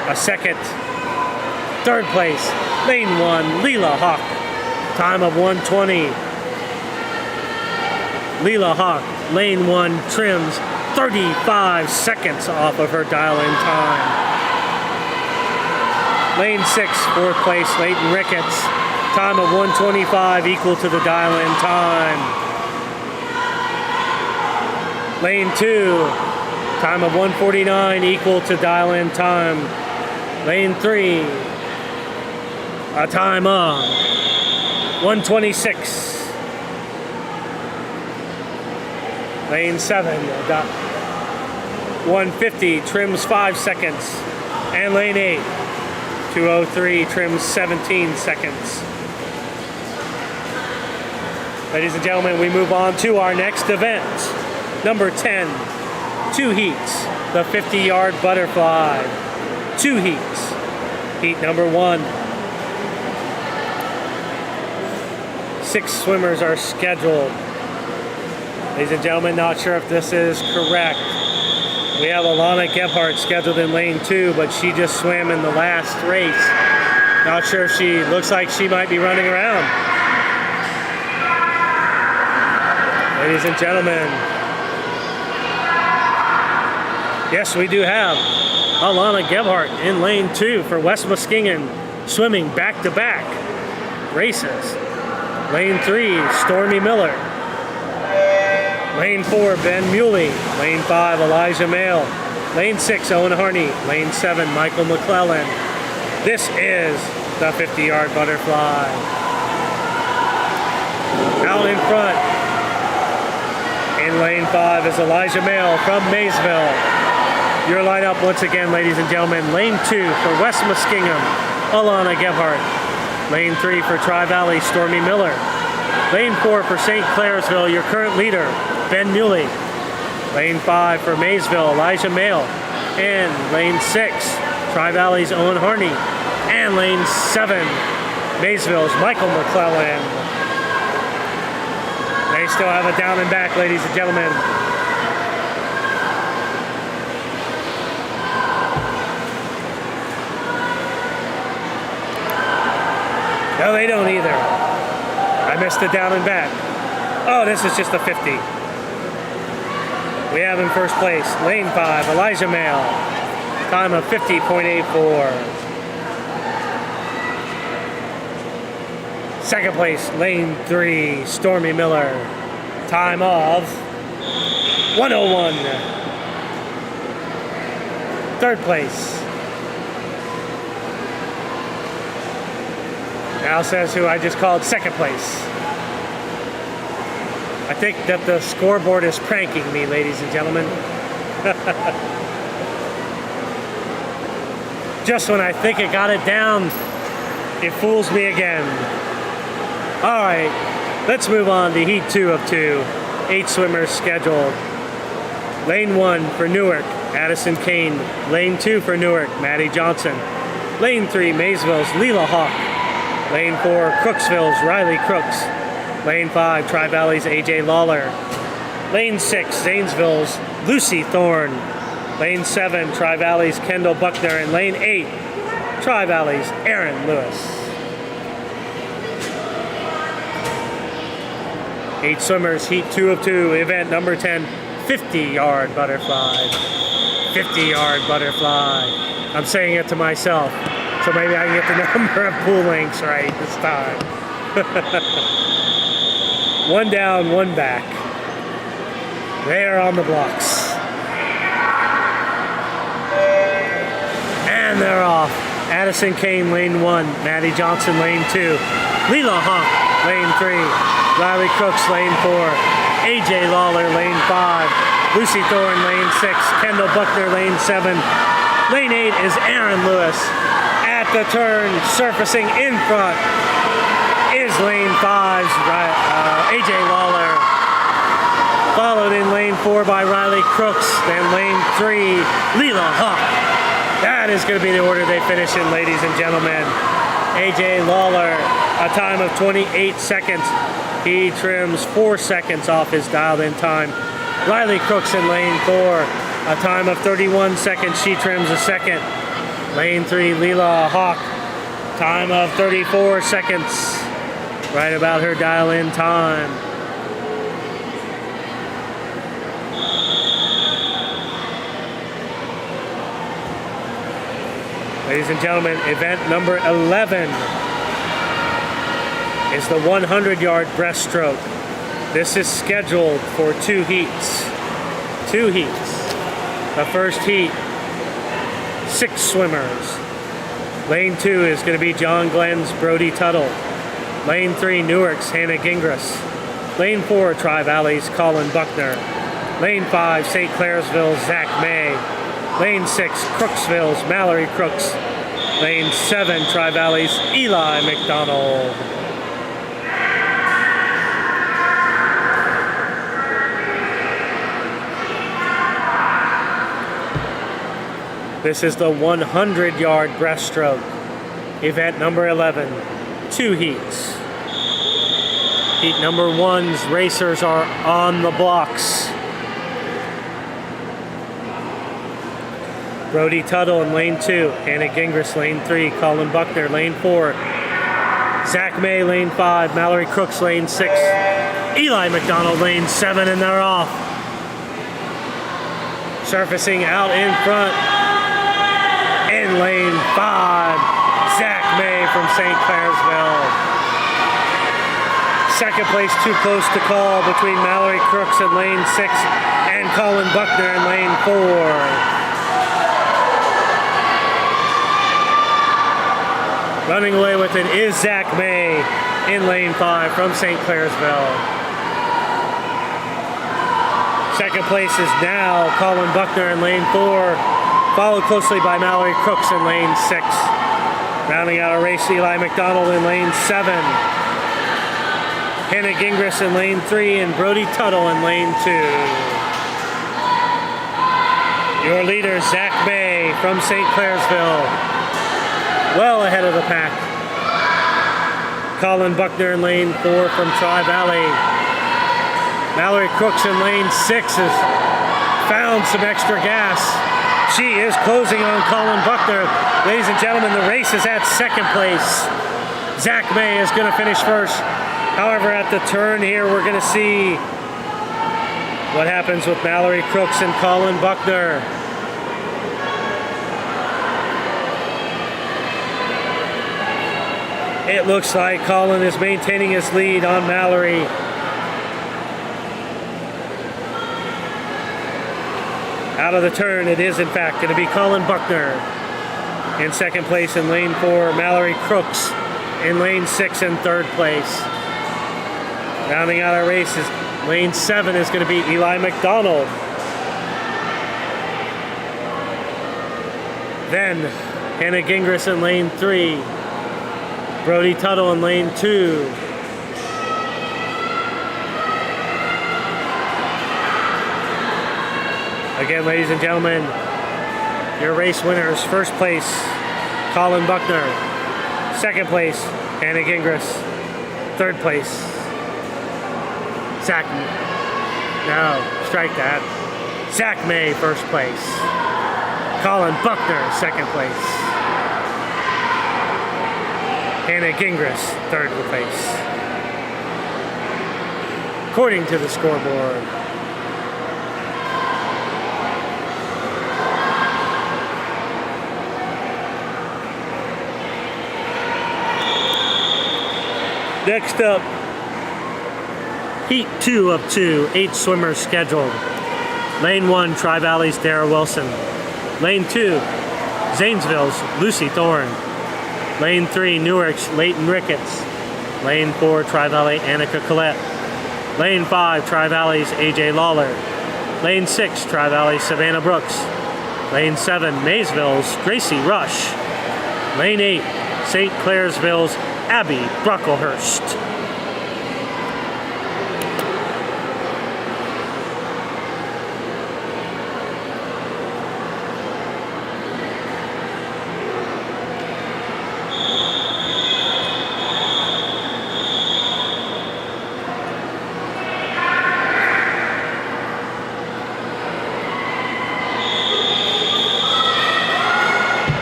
a second. Third place, lane 1, Leela Hawk, time of 1:20. Leela Hawk, lane 1, trims 35 seconds off of her dial-in time. Lane 6, fourth place, Leighton Ricketts, time of 1:25, equal to the dial-in time. Lane 2, time of 1:49, equal to dial-in time. Lane 3, a time of 1:26. Lane 7, 1:50, trims 5 seconds. And lane 8, 2:03, trims 17 seconds. Ladies and gentlemen, we move on to our next event. Number 10, 2 heats, the 50-yard butterfly. 2 heats. Heat number 1. 6 swimmers are scheduled. Ladies and gentlemen, not sure if this is correct. We have Alana Gebhardt scheduled in lane 2, but she just swam in the last race. Not sure if she looks like she might be running around. Ladies and gentlemen, yes, we do have Alana Gebhardt in lane 2 for West Muskegon, swimming back-to-back races. Lane 3, Stormy Miller. Lane 4, Ben Muley. Lane 5, Elijah Mail. Lane 6, Owen Harney. Lane 7, Michael McClellan. This is the 50-yard butterfly. Out in front, in lane 5, is Elijah Mail from Maysville. Your lineup once again, ladies and gentlemen. Lane 2 for West Muskegon, Alana Gebhardt. Lane 3 for Tri-Valley, Stormy Miller. Lane 4 for St. Clairsville, your current leader, Ben Muley. Lane 5 for Maysville, Elijah Mail. And lane 6, Tri-Valley's Owen Harney. And lane 7, Maysville's Michael McClellan. They still have a down and back, ladies and gentlemen. No, they don't either. I missed it down and back. Oh, this is just a 50. We have in first place, lane 5, Elijah Mail. Time of 50.84. Second place, lane 3, Stormy Miller. Time of 101. Third place. Now says who I just called second place. I think that the scoreboard is pranking me, ladies and gentlemen. Just when I think it got it down, it fools me again. All right, let's move on to Heat 2 of 2. 8 swimmers scheduled. Lane 1 for Newark, Addison Kane. Lane 2 for Newark, Maddie Johnson. Lane 3, Maysville's Leela Hawk. Lane 4, Crooksville's Riley Crooks. Lane 5, Tri-Valley's AJ Lawler. Lane 6, Zanesville's Lucy Thorne. Lane 7, Tri-Valley's Kendall Buckner. And Lane 8, Tri-Valley's Aaron Lewis. 8 swimmers, Heat 2 of 2, event number 10, 50-yard butterfly. 50-yard butterfly. I'm saying it to myself, so maybe I can get the number of pool lengths right this time. 1 down, 1 back. They are on the blocks. And they're off. Addison Kane, lane 1. Maddie Johnson, lane 2. Leela Hawk, lane 3. Riley Crooks, lane 4. AJ Lawler, lane 5. Lucy Thorne, lane 6. Kendall Buckner, lane 7. Lane 8 is Aaron Lewis. At the turn, surfacing in front, is lane 5's AJ Lawler. Followed in lane 4 by Riley Crooks. Then lane 3, Leela Hawk. That is going to be the order they finish in, ladies and gentlemen. AJ Lawler, a time of 28 seconds. He trims 4 seconds off his dialed-in time. Riley Crooks in lane 4, a time of 31 seconds. She trims a second. Lane 3, Leela Hawk, time of 34 seconds. Right about her dial-in time. Ladies and gentlemen, event number 11 is the 100-yard breaststroke. This is scheduled for 2 heats. 2 heats. The first heat, 6 swimmers. Lane 2 is going to be John Glenn's Brody Tuttle. Lane 3, Newark's Hannah Gingras. Lane 4, Tri-Valley's Colin Buckner. Lane 5, St. Clairsville's Zach May. Lane 6, Crooksville's Mallory Crooks. Lane 7, Tri-Valley's Eli McDonald. This is the 100-yard breaststroke. Event number 11, 2 heats. Heat number 1's racers are on the blocks. Brody Tuttle in lane 2, Hannah Gingras lane 3, Colin Buckner lane 4, Zach May lane 5, Mallory Crooks lane 6, Eli McDonald lane 7, and they're off. Surfacing out in front in lane 5, Zach May from St. Clairsville. Second place too close to call between Mallory Crooks in lane 6 and Colin Buckner in lane 4. Running away with it is Zach May in lane 5 from St. Clairsville. Second place is now Colin Buckner in lane 4, followed closely by Mallory Crooks in lane 6. Rounding out a race, Eli McDonald in lane 7. Hannah Gingras in lane 3 and Brody Tuttle in lane 2. Your leader, Zach May from St. Clairsville, well ahead of the pack. Colin Buckner in lane 4 from Tri-Valley. Mallory Crooks in lane 6 has found some extra gas. She is closing on Colin Buckner. Ladies and gentlemen, the race is at second place. Zach May is going to finish first. However, at the turn here, we're going to see what happens with Mallory Crooks and Colin Buckner. It looks like Colin is maintaining his lead on Mallory. Out of the turn, it is in fact going to be Colin Buckner in second place in lane 4. Mallory Crooks in lane 6 in third place. Rounding out our race is lane 7 is going to be Eli McDonald. Then Hannah Gingras in lane 3. Brody Tuttle in lane 2. Again, ladies and gentlemen, your race winners. First place, Colin Buckner. Second place, Hannah Gingras. Third place, Zach May, first place. Colin Buckner, second place. Hannah Gingras, third place. According to the scoreboard. Next up, Heat 2 of 2, 8 swimmers scheduled. Lane 1, Tri-Valley's Dara Wilson. Lane 2, Zanesville's Lucy Thorne. Lane 3, Newark's Leighton Ricketts. Lane 4, Tri-Valley, Annika Collette. Lane 5, Tri-Valley's AJ Lawler. Lane 6, Tri-Valley's Savannah Brooks. Lane 7, Maysville's Gracie Rush. Lane 8, St. Clairsville's Abby Brocklehurst.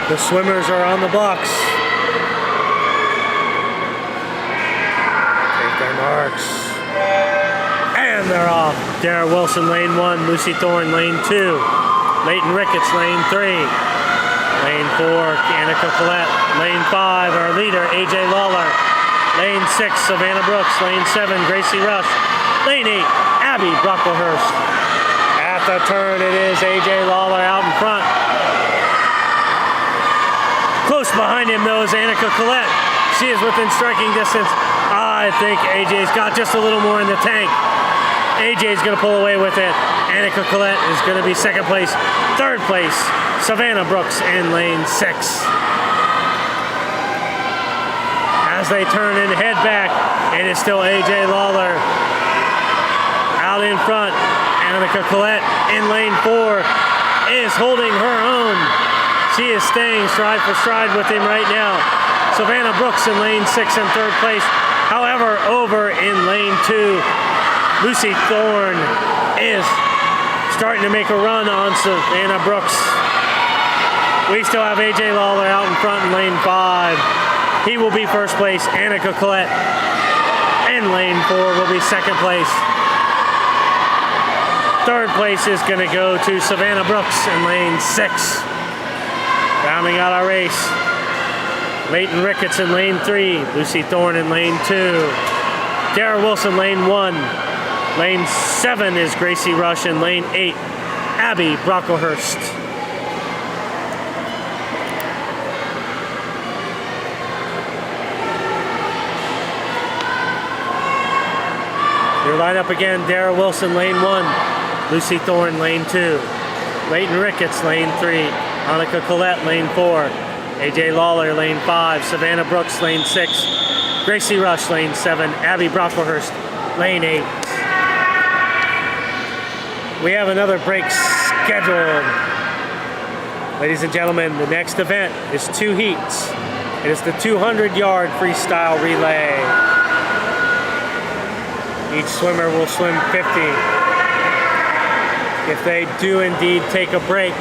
The swimmers are on the blocks. Take their marks. And they're off. Dara Wilson, lane 1. Lucy Thorne, lane 2. Leighton Ricketts, lane 3. Lane 4, Annika Collette. Lane 5, our leader, AJ Lawler. Lane 6, Savannah Brooks. Lane 7, Gracie Rush. Lane 8, Abby Brocklehurst. At the turn, it is AJ Lawler out in front. Close behind him, though, is Annika Collette. She is within striking distance. I think AJ's got just a little more in the tank. AJ's going to pull away with it. Annika Collette is going to be second place. Third place, Savannah Brooks in lane 6. As they turn and head back, it is still AJ Lawler out in front. Annika Collette in lane 4 is holding her own. She is staying stride for stride with him right now. Savannah Brooks in lane 6 in third place. However, over in lane 2, Lucy Thorne is starting to make a run on Savannah Brooks. We still have AJ Lawler out in front in lane 5. He will be first place. Annika Collette in lane 4 will be second place. Third place is going to go to Savannah Brooks in lane 6. Rounding out our race, Leighton Ricketts in lane 3, Lucy Thorne in lane 2, Dara Wilson lane 1, lane 7 is Gracie Rush in lane 8, Abby Brocklehurst. Your lineup again, Dara Wilson lane 1, Lucy Thorne lane 2, Leighton Ricketts lane 3, Annika Collette, lane 4. AJ Lawler, lane 5. Savannah Brooks, lane 6. Gracie Rush, lane 7. Abby Brocklehurst, lane 8. We have another break scheduled. Ladies and gentlemen, the next event is 2 heats. It is the 200-yard freestyle relay. Each swimmer will swim 50. If they do indeed take a break,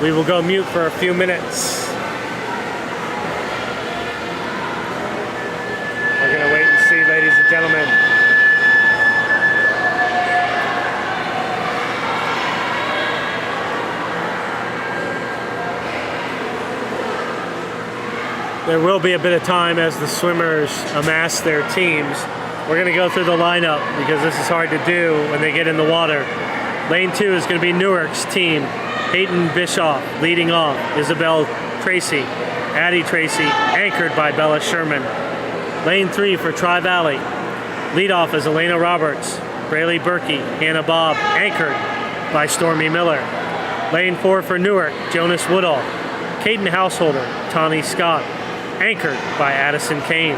we will go mute for a few minutes. ladies and gentlemen. There will be a bit of time as the swimmers amass their teams. We're going to go through the lineup because this is hard to do when they get in the water. Lane 2 is going to be Newark's team. Peyton Bischoff leading off. Isabel Tracy, Addie Tracy, anchored by Bella Sherman. Lane 3 for Tri-Valley. Lead off is Elena Roberts, Braylee Berkey, Hannah Bobb, anchored by Stormy Miller. Lane 4 for Newark, Jonas Woodall, Caden Householder, Tawny Scott, anchored by Addison Kane.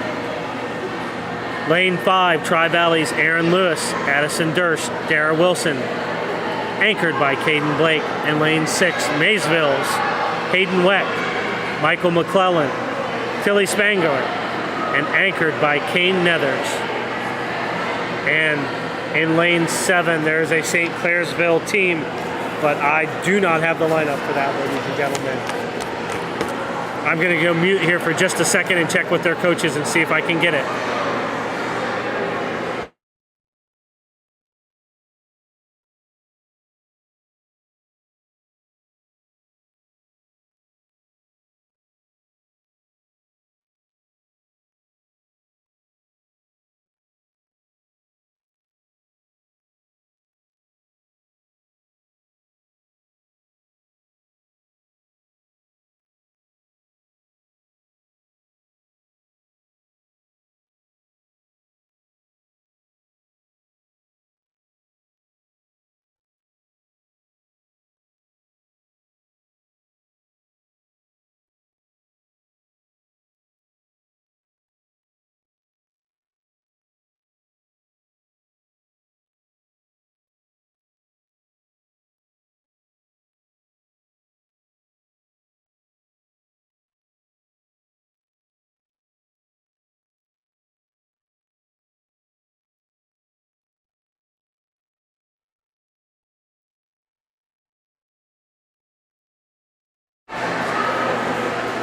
Lane 5, Tri-Valley's Aaron Lewis, Addison Durst, Dara Wilson, anchored by Caden Blake. And Lane 6, Maysville's Hayden Weck, Michael McClellan, Tilly Spangler, and anchored by Kane Nethers. And in Lane 7, there's a St. Clairsville team, but I do not have the lineup for that, ladies and gentlemen. I'm going to go mute here for just a second and check with their coaches and see if I can get it.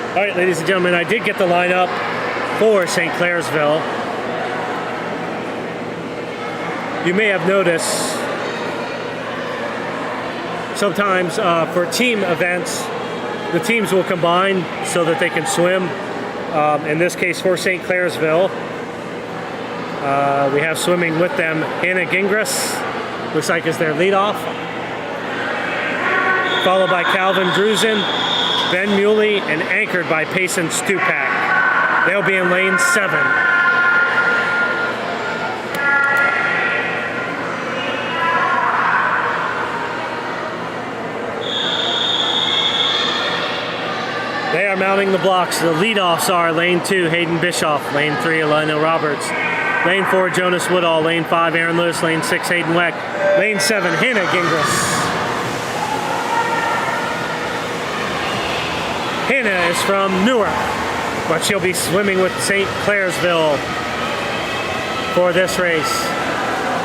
All right, ladies and gentlemen, I did get the lineup for St. Clairsville. You may have noticed sometimes for team events, the teams will combine so that they can swim. In this case, for St. Clairsville, we have swimming with them Hannah Gingras, looks like is their leadoff, followed by Calvin Drusen, Ben Muley, and anchored by Payson Stupak. They'll be in lane 7. They are mounting the blocks. The leadoffs are lane 2, Hayden Bischoff, lane 3, Elena Roberts, lane 4, Jonas Woodall, lane 5, Aaron Lewis, lane 6, Hayden Weck, lane 7, Hannah Gingras. Hannah is from Newark, but she'll be swimming with St. Clairsville for this race.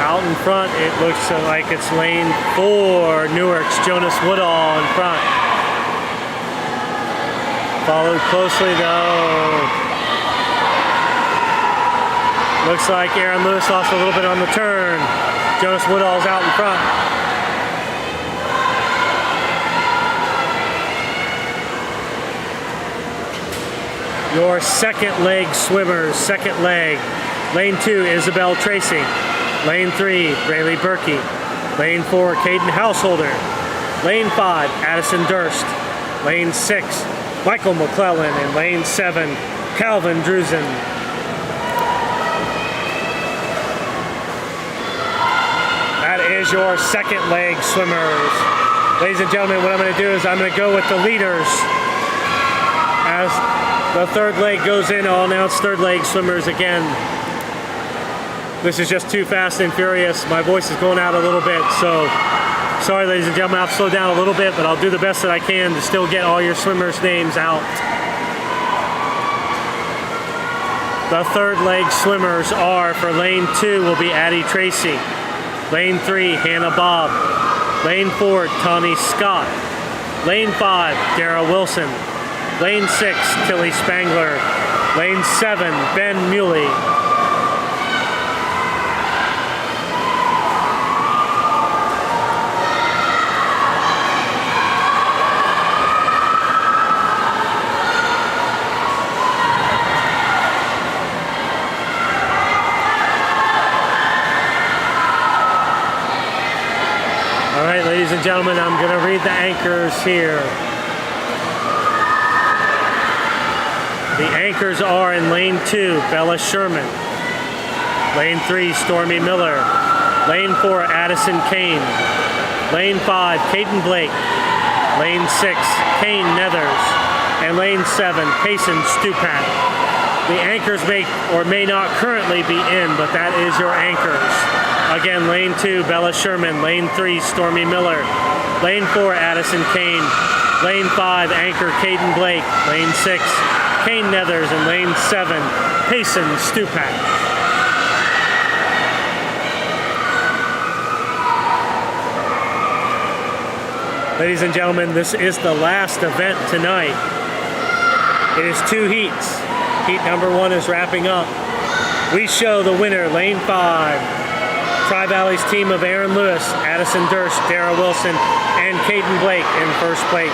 Out in front, it looks like it's lane 4, Newark's Jonas Woodall in front. Followed closely though. Looks like Aaron Lewis lost a little bit on the turn. Jonas Woodall's out in front. Your second leg swimmers, second leg. Lane 2, Isabel Tracy. Lane 3, Braylee Berkey. Lane 4, Caden Householder. Lane 5, Addison Durst. Lane 6, Michael McClellan. And lane 7, Calvin Drusen. That is your second leg swimmers. Ladies and gentlemen, what I'm going to do is I'm going to go with the leaders. As the third leg goes in, I'll announce third leg swimmers again. This is just too fast and furious. My voice is going out a little bit, so sorry, ladies and gentlemen, I'll slow down a little bit, but I'll do the best that I can to still get all your swimmers' names out. The third leg swimmers are for lane 2 will be Addie Tracy. Lane 3, Hannah Bobb. Lane 4, Tawny Scott. Lane 5, Dara Wilson. Lane 6, Tilly Spangler. Lane 7, Ben Muley. Ladies and gentlemen, I'm going to read the anchors here. The anchors are in lane 2, Bella Sherman. Lane 3, Stormy Miller. Lane 4, Addison Kane. Lane 5, Caden Blake. Lane 6, Kane Nethers. And lane 7, Payson Stupak. The anchors may or may not currently be in, but that is your anchors. Again, lane 2, Bella Sherman. Lane 3, Stormy Miller. Lane 4, Addison Kane. Lane 5, anchor Caden Blake. Lane 6, Kane Nethers. And lane 7, Payson Stupak. Ladies and gentlemen, this is the last event tonight. It is 2 heats. Heat number 1 is wrapping up. We show the winner, lane 5. Tri-Valley's team of Aaron Lewis, Addison Durst, Dara Wilson, and Caden Blake in first place.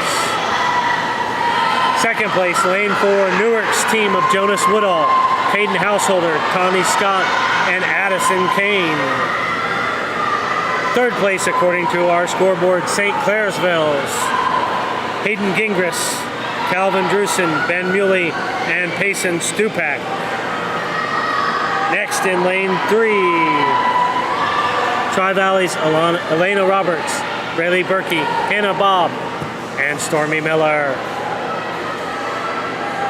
Second place, lane 4, Newark's team of Jonas Woodall, Caden Householder, Connie Scott, and Addison Kane. Third place, according to our scoreboard, St. Clairsville's Hayden Gingras, Calvin Drusen, Ben Muley, and Payson Stupak. Next in lane 3, Tri-Valley's Elena Roberts, Rayleigh Berkey, Hannah Bobb, and Stormy Miller.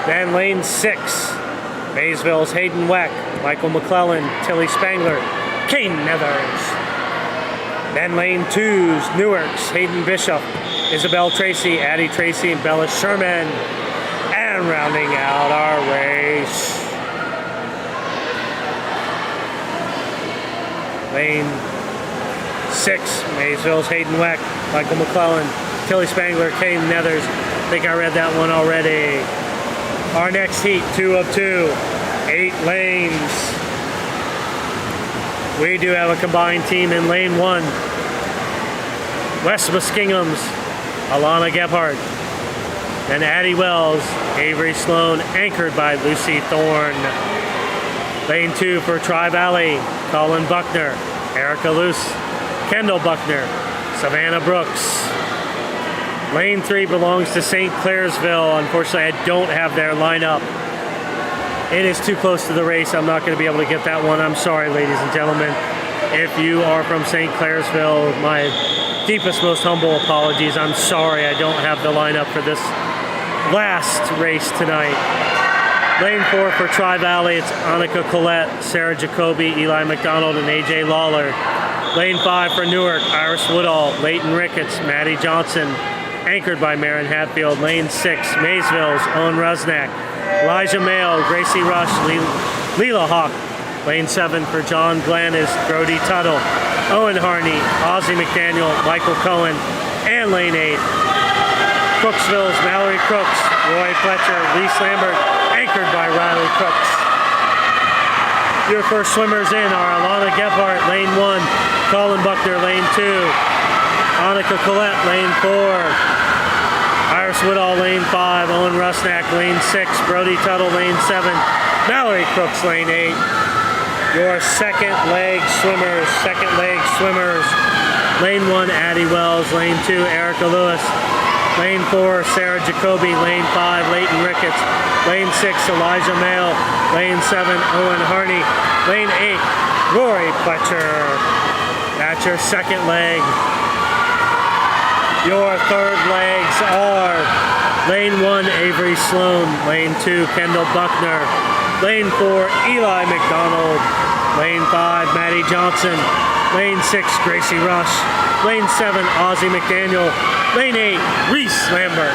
Then lane 6, Maysville's Hayden Weck, Michael McClellan, Tilly Spangler, Kane Nethers. Then lane 2's Newark's Hayden Bishop, Isabel Tracy, Addie Tracy, and Bella Sherman. And rounding out our race, lane 6, Maysville's Hayden Weck, Michael McClellan, Tilly Spangler, Kane Nethers. I think I read that one already. Our next heat, 2 of 2, 8 lanes. We do have a combined team in lane 1. West Muskingum's Alana Gebhardt. Then Addie Wells, Avery Sloan, anchored by Lucy Thorne. Lane 2 for Tri-Valley, Colin Buckner, Erica Luce, Kendall Buckner, Savannah Brooks. Lane 3 belongs to St. Clairsville. Unfortunately, I don't have their lineup. It is too close to the race. I'm not going to be able to get that one. I'm sorry, ladies and gentlemen. If you are from St. Clairsville, my deepest, most humble apologies. I'm sorry I don't have the lineup for this last race tonight. Lane 4 for Tri-Valley, it's Annika Collette, Sarah Jacoby, Eli McDonald, and AJ Lawler. Lane 5 for Newark, Iris Woodall, Leighton Ricketts, Maddie Johnson, anchored by Marin Hatfield. Lane 6, Maysville's Owen Rusnak, Elijah Mayo, Gracie Rush, Leela Hawk. Lane 7 for John Glenn is Brody Tuttle, Owen Harney, Ozzie McDaniel, Michael Cohen. And lane 8, Crooksville's Mallory Crooks, Roy Fletcher, Lee Lambert, anchored by Riley Crooks. Your first swimmers in are Alana Gebhardt, lane 1, Colin Buckner, lane 2, Annika Collette, lane 4, Iris Woodall, lane 5, Owen Rusnak, lane 6, Brody Tuttle, lane 7, Mallory Crooks, lane 8. Your second leg swimmers, lane 1, Addie Wells, lane 2, Erica Lewis, lane 4, Sarah Jacoby, lane 5, Leighton Ricketts, lane 6, Elijah Mayo, lane 7, Owen Harney, lane 8, Rory Fletcher. That's your second leg. Your third legs are lane 1, Avery Sloan, lane 2, Kendall Buckner, lane 4, Eli McDonald, lane 5, Maddie Johnson, lane 6, Gracie Rush, lane 7, Ozzie McDaniel, lane 8, Reese Lambert.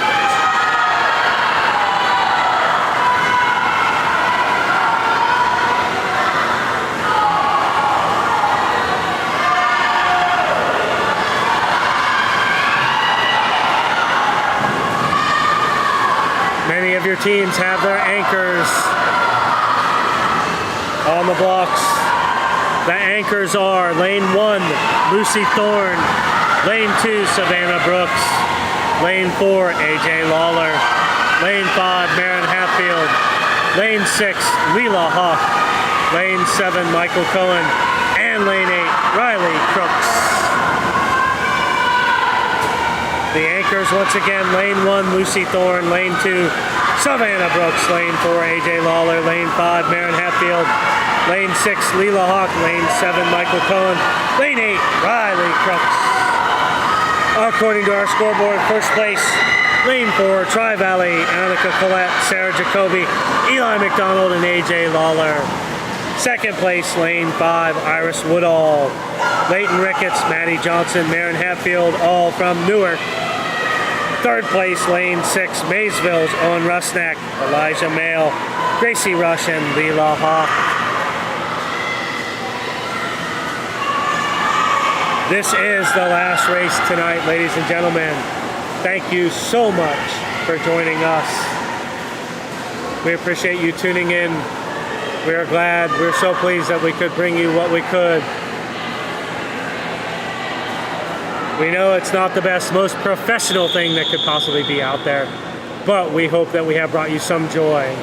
Many of your teams have their anchors on the blocks. The anchors are lane 1, Lucy Thorne, lane 2, Savannah Brooks, lane 4, AJ Lawler, lane 5, Marin Hatfield, lane 6, Leela Hawk, lane 7, Michael Cohen, and lane 8, Riley Crooks. Rutgers once again. Lane 1, Lucy Thorne. Lane 2, Savannah Brooks. Lane 4, AJ Lawler. Lane 5, Marin Hatfield. Lane 6, Leela Hawk. Lane 7, Michael Cohen. Lane 8, Riley Crooks. According to our scoreboard, first place, Lane 4, Tri-Valley, Annika Collette, Sarah Jacoby, Eli McDonald, and AJ Lawler. Second place, Lane 5, Iris Woodall, Leighton Ricketts, Maddie Johnson, Marin Hatfield, all from Newark. Third place, Lane 6, Maysville's Owen Rusnak, Elijah Mail, Gracie Rush, and Leela Hawk. This is the last race tonight, ladies and gentlemen. Thank you so much for joining us. We appreciate you tuning in. We are glad, we're so pleased that we could bring you what we could. We know it's not the best, most professional thing that could possibly be out there, but we hope that we have brought you some joy,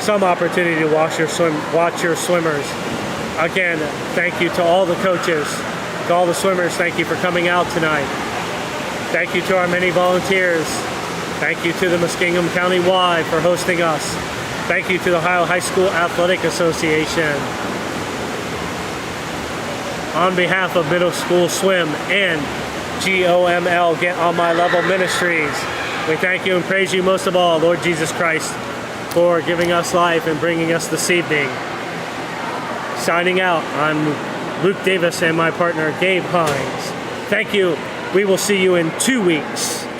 some opportunity to watch your swimmers. Again, thank you to all the coaches, to all the swimmers, thank you for coming out tonight. Thank you to our many volunteers. Thank you to the Muskingum County Y for hosting us. Thank you to the Ohio High School Athletic Association. On behalf of Middle School Swim and GOML, Get On My Level Ministries, we thank you and praise you most of all, Lord Jesus Christ, for giving us life and bringing us this evening. Signing out, I'm Luke Davis and my partner Gabe Hines. Thank you. We will see you in 2 weeks.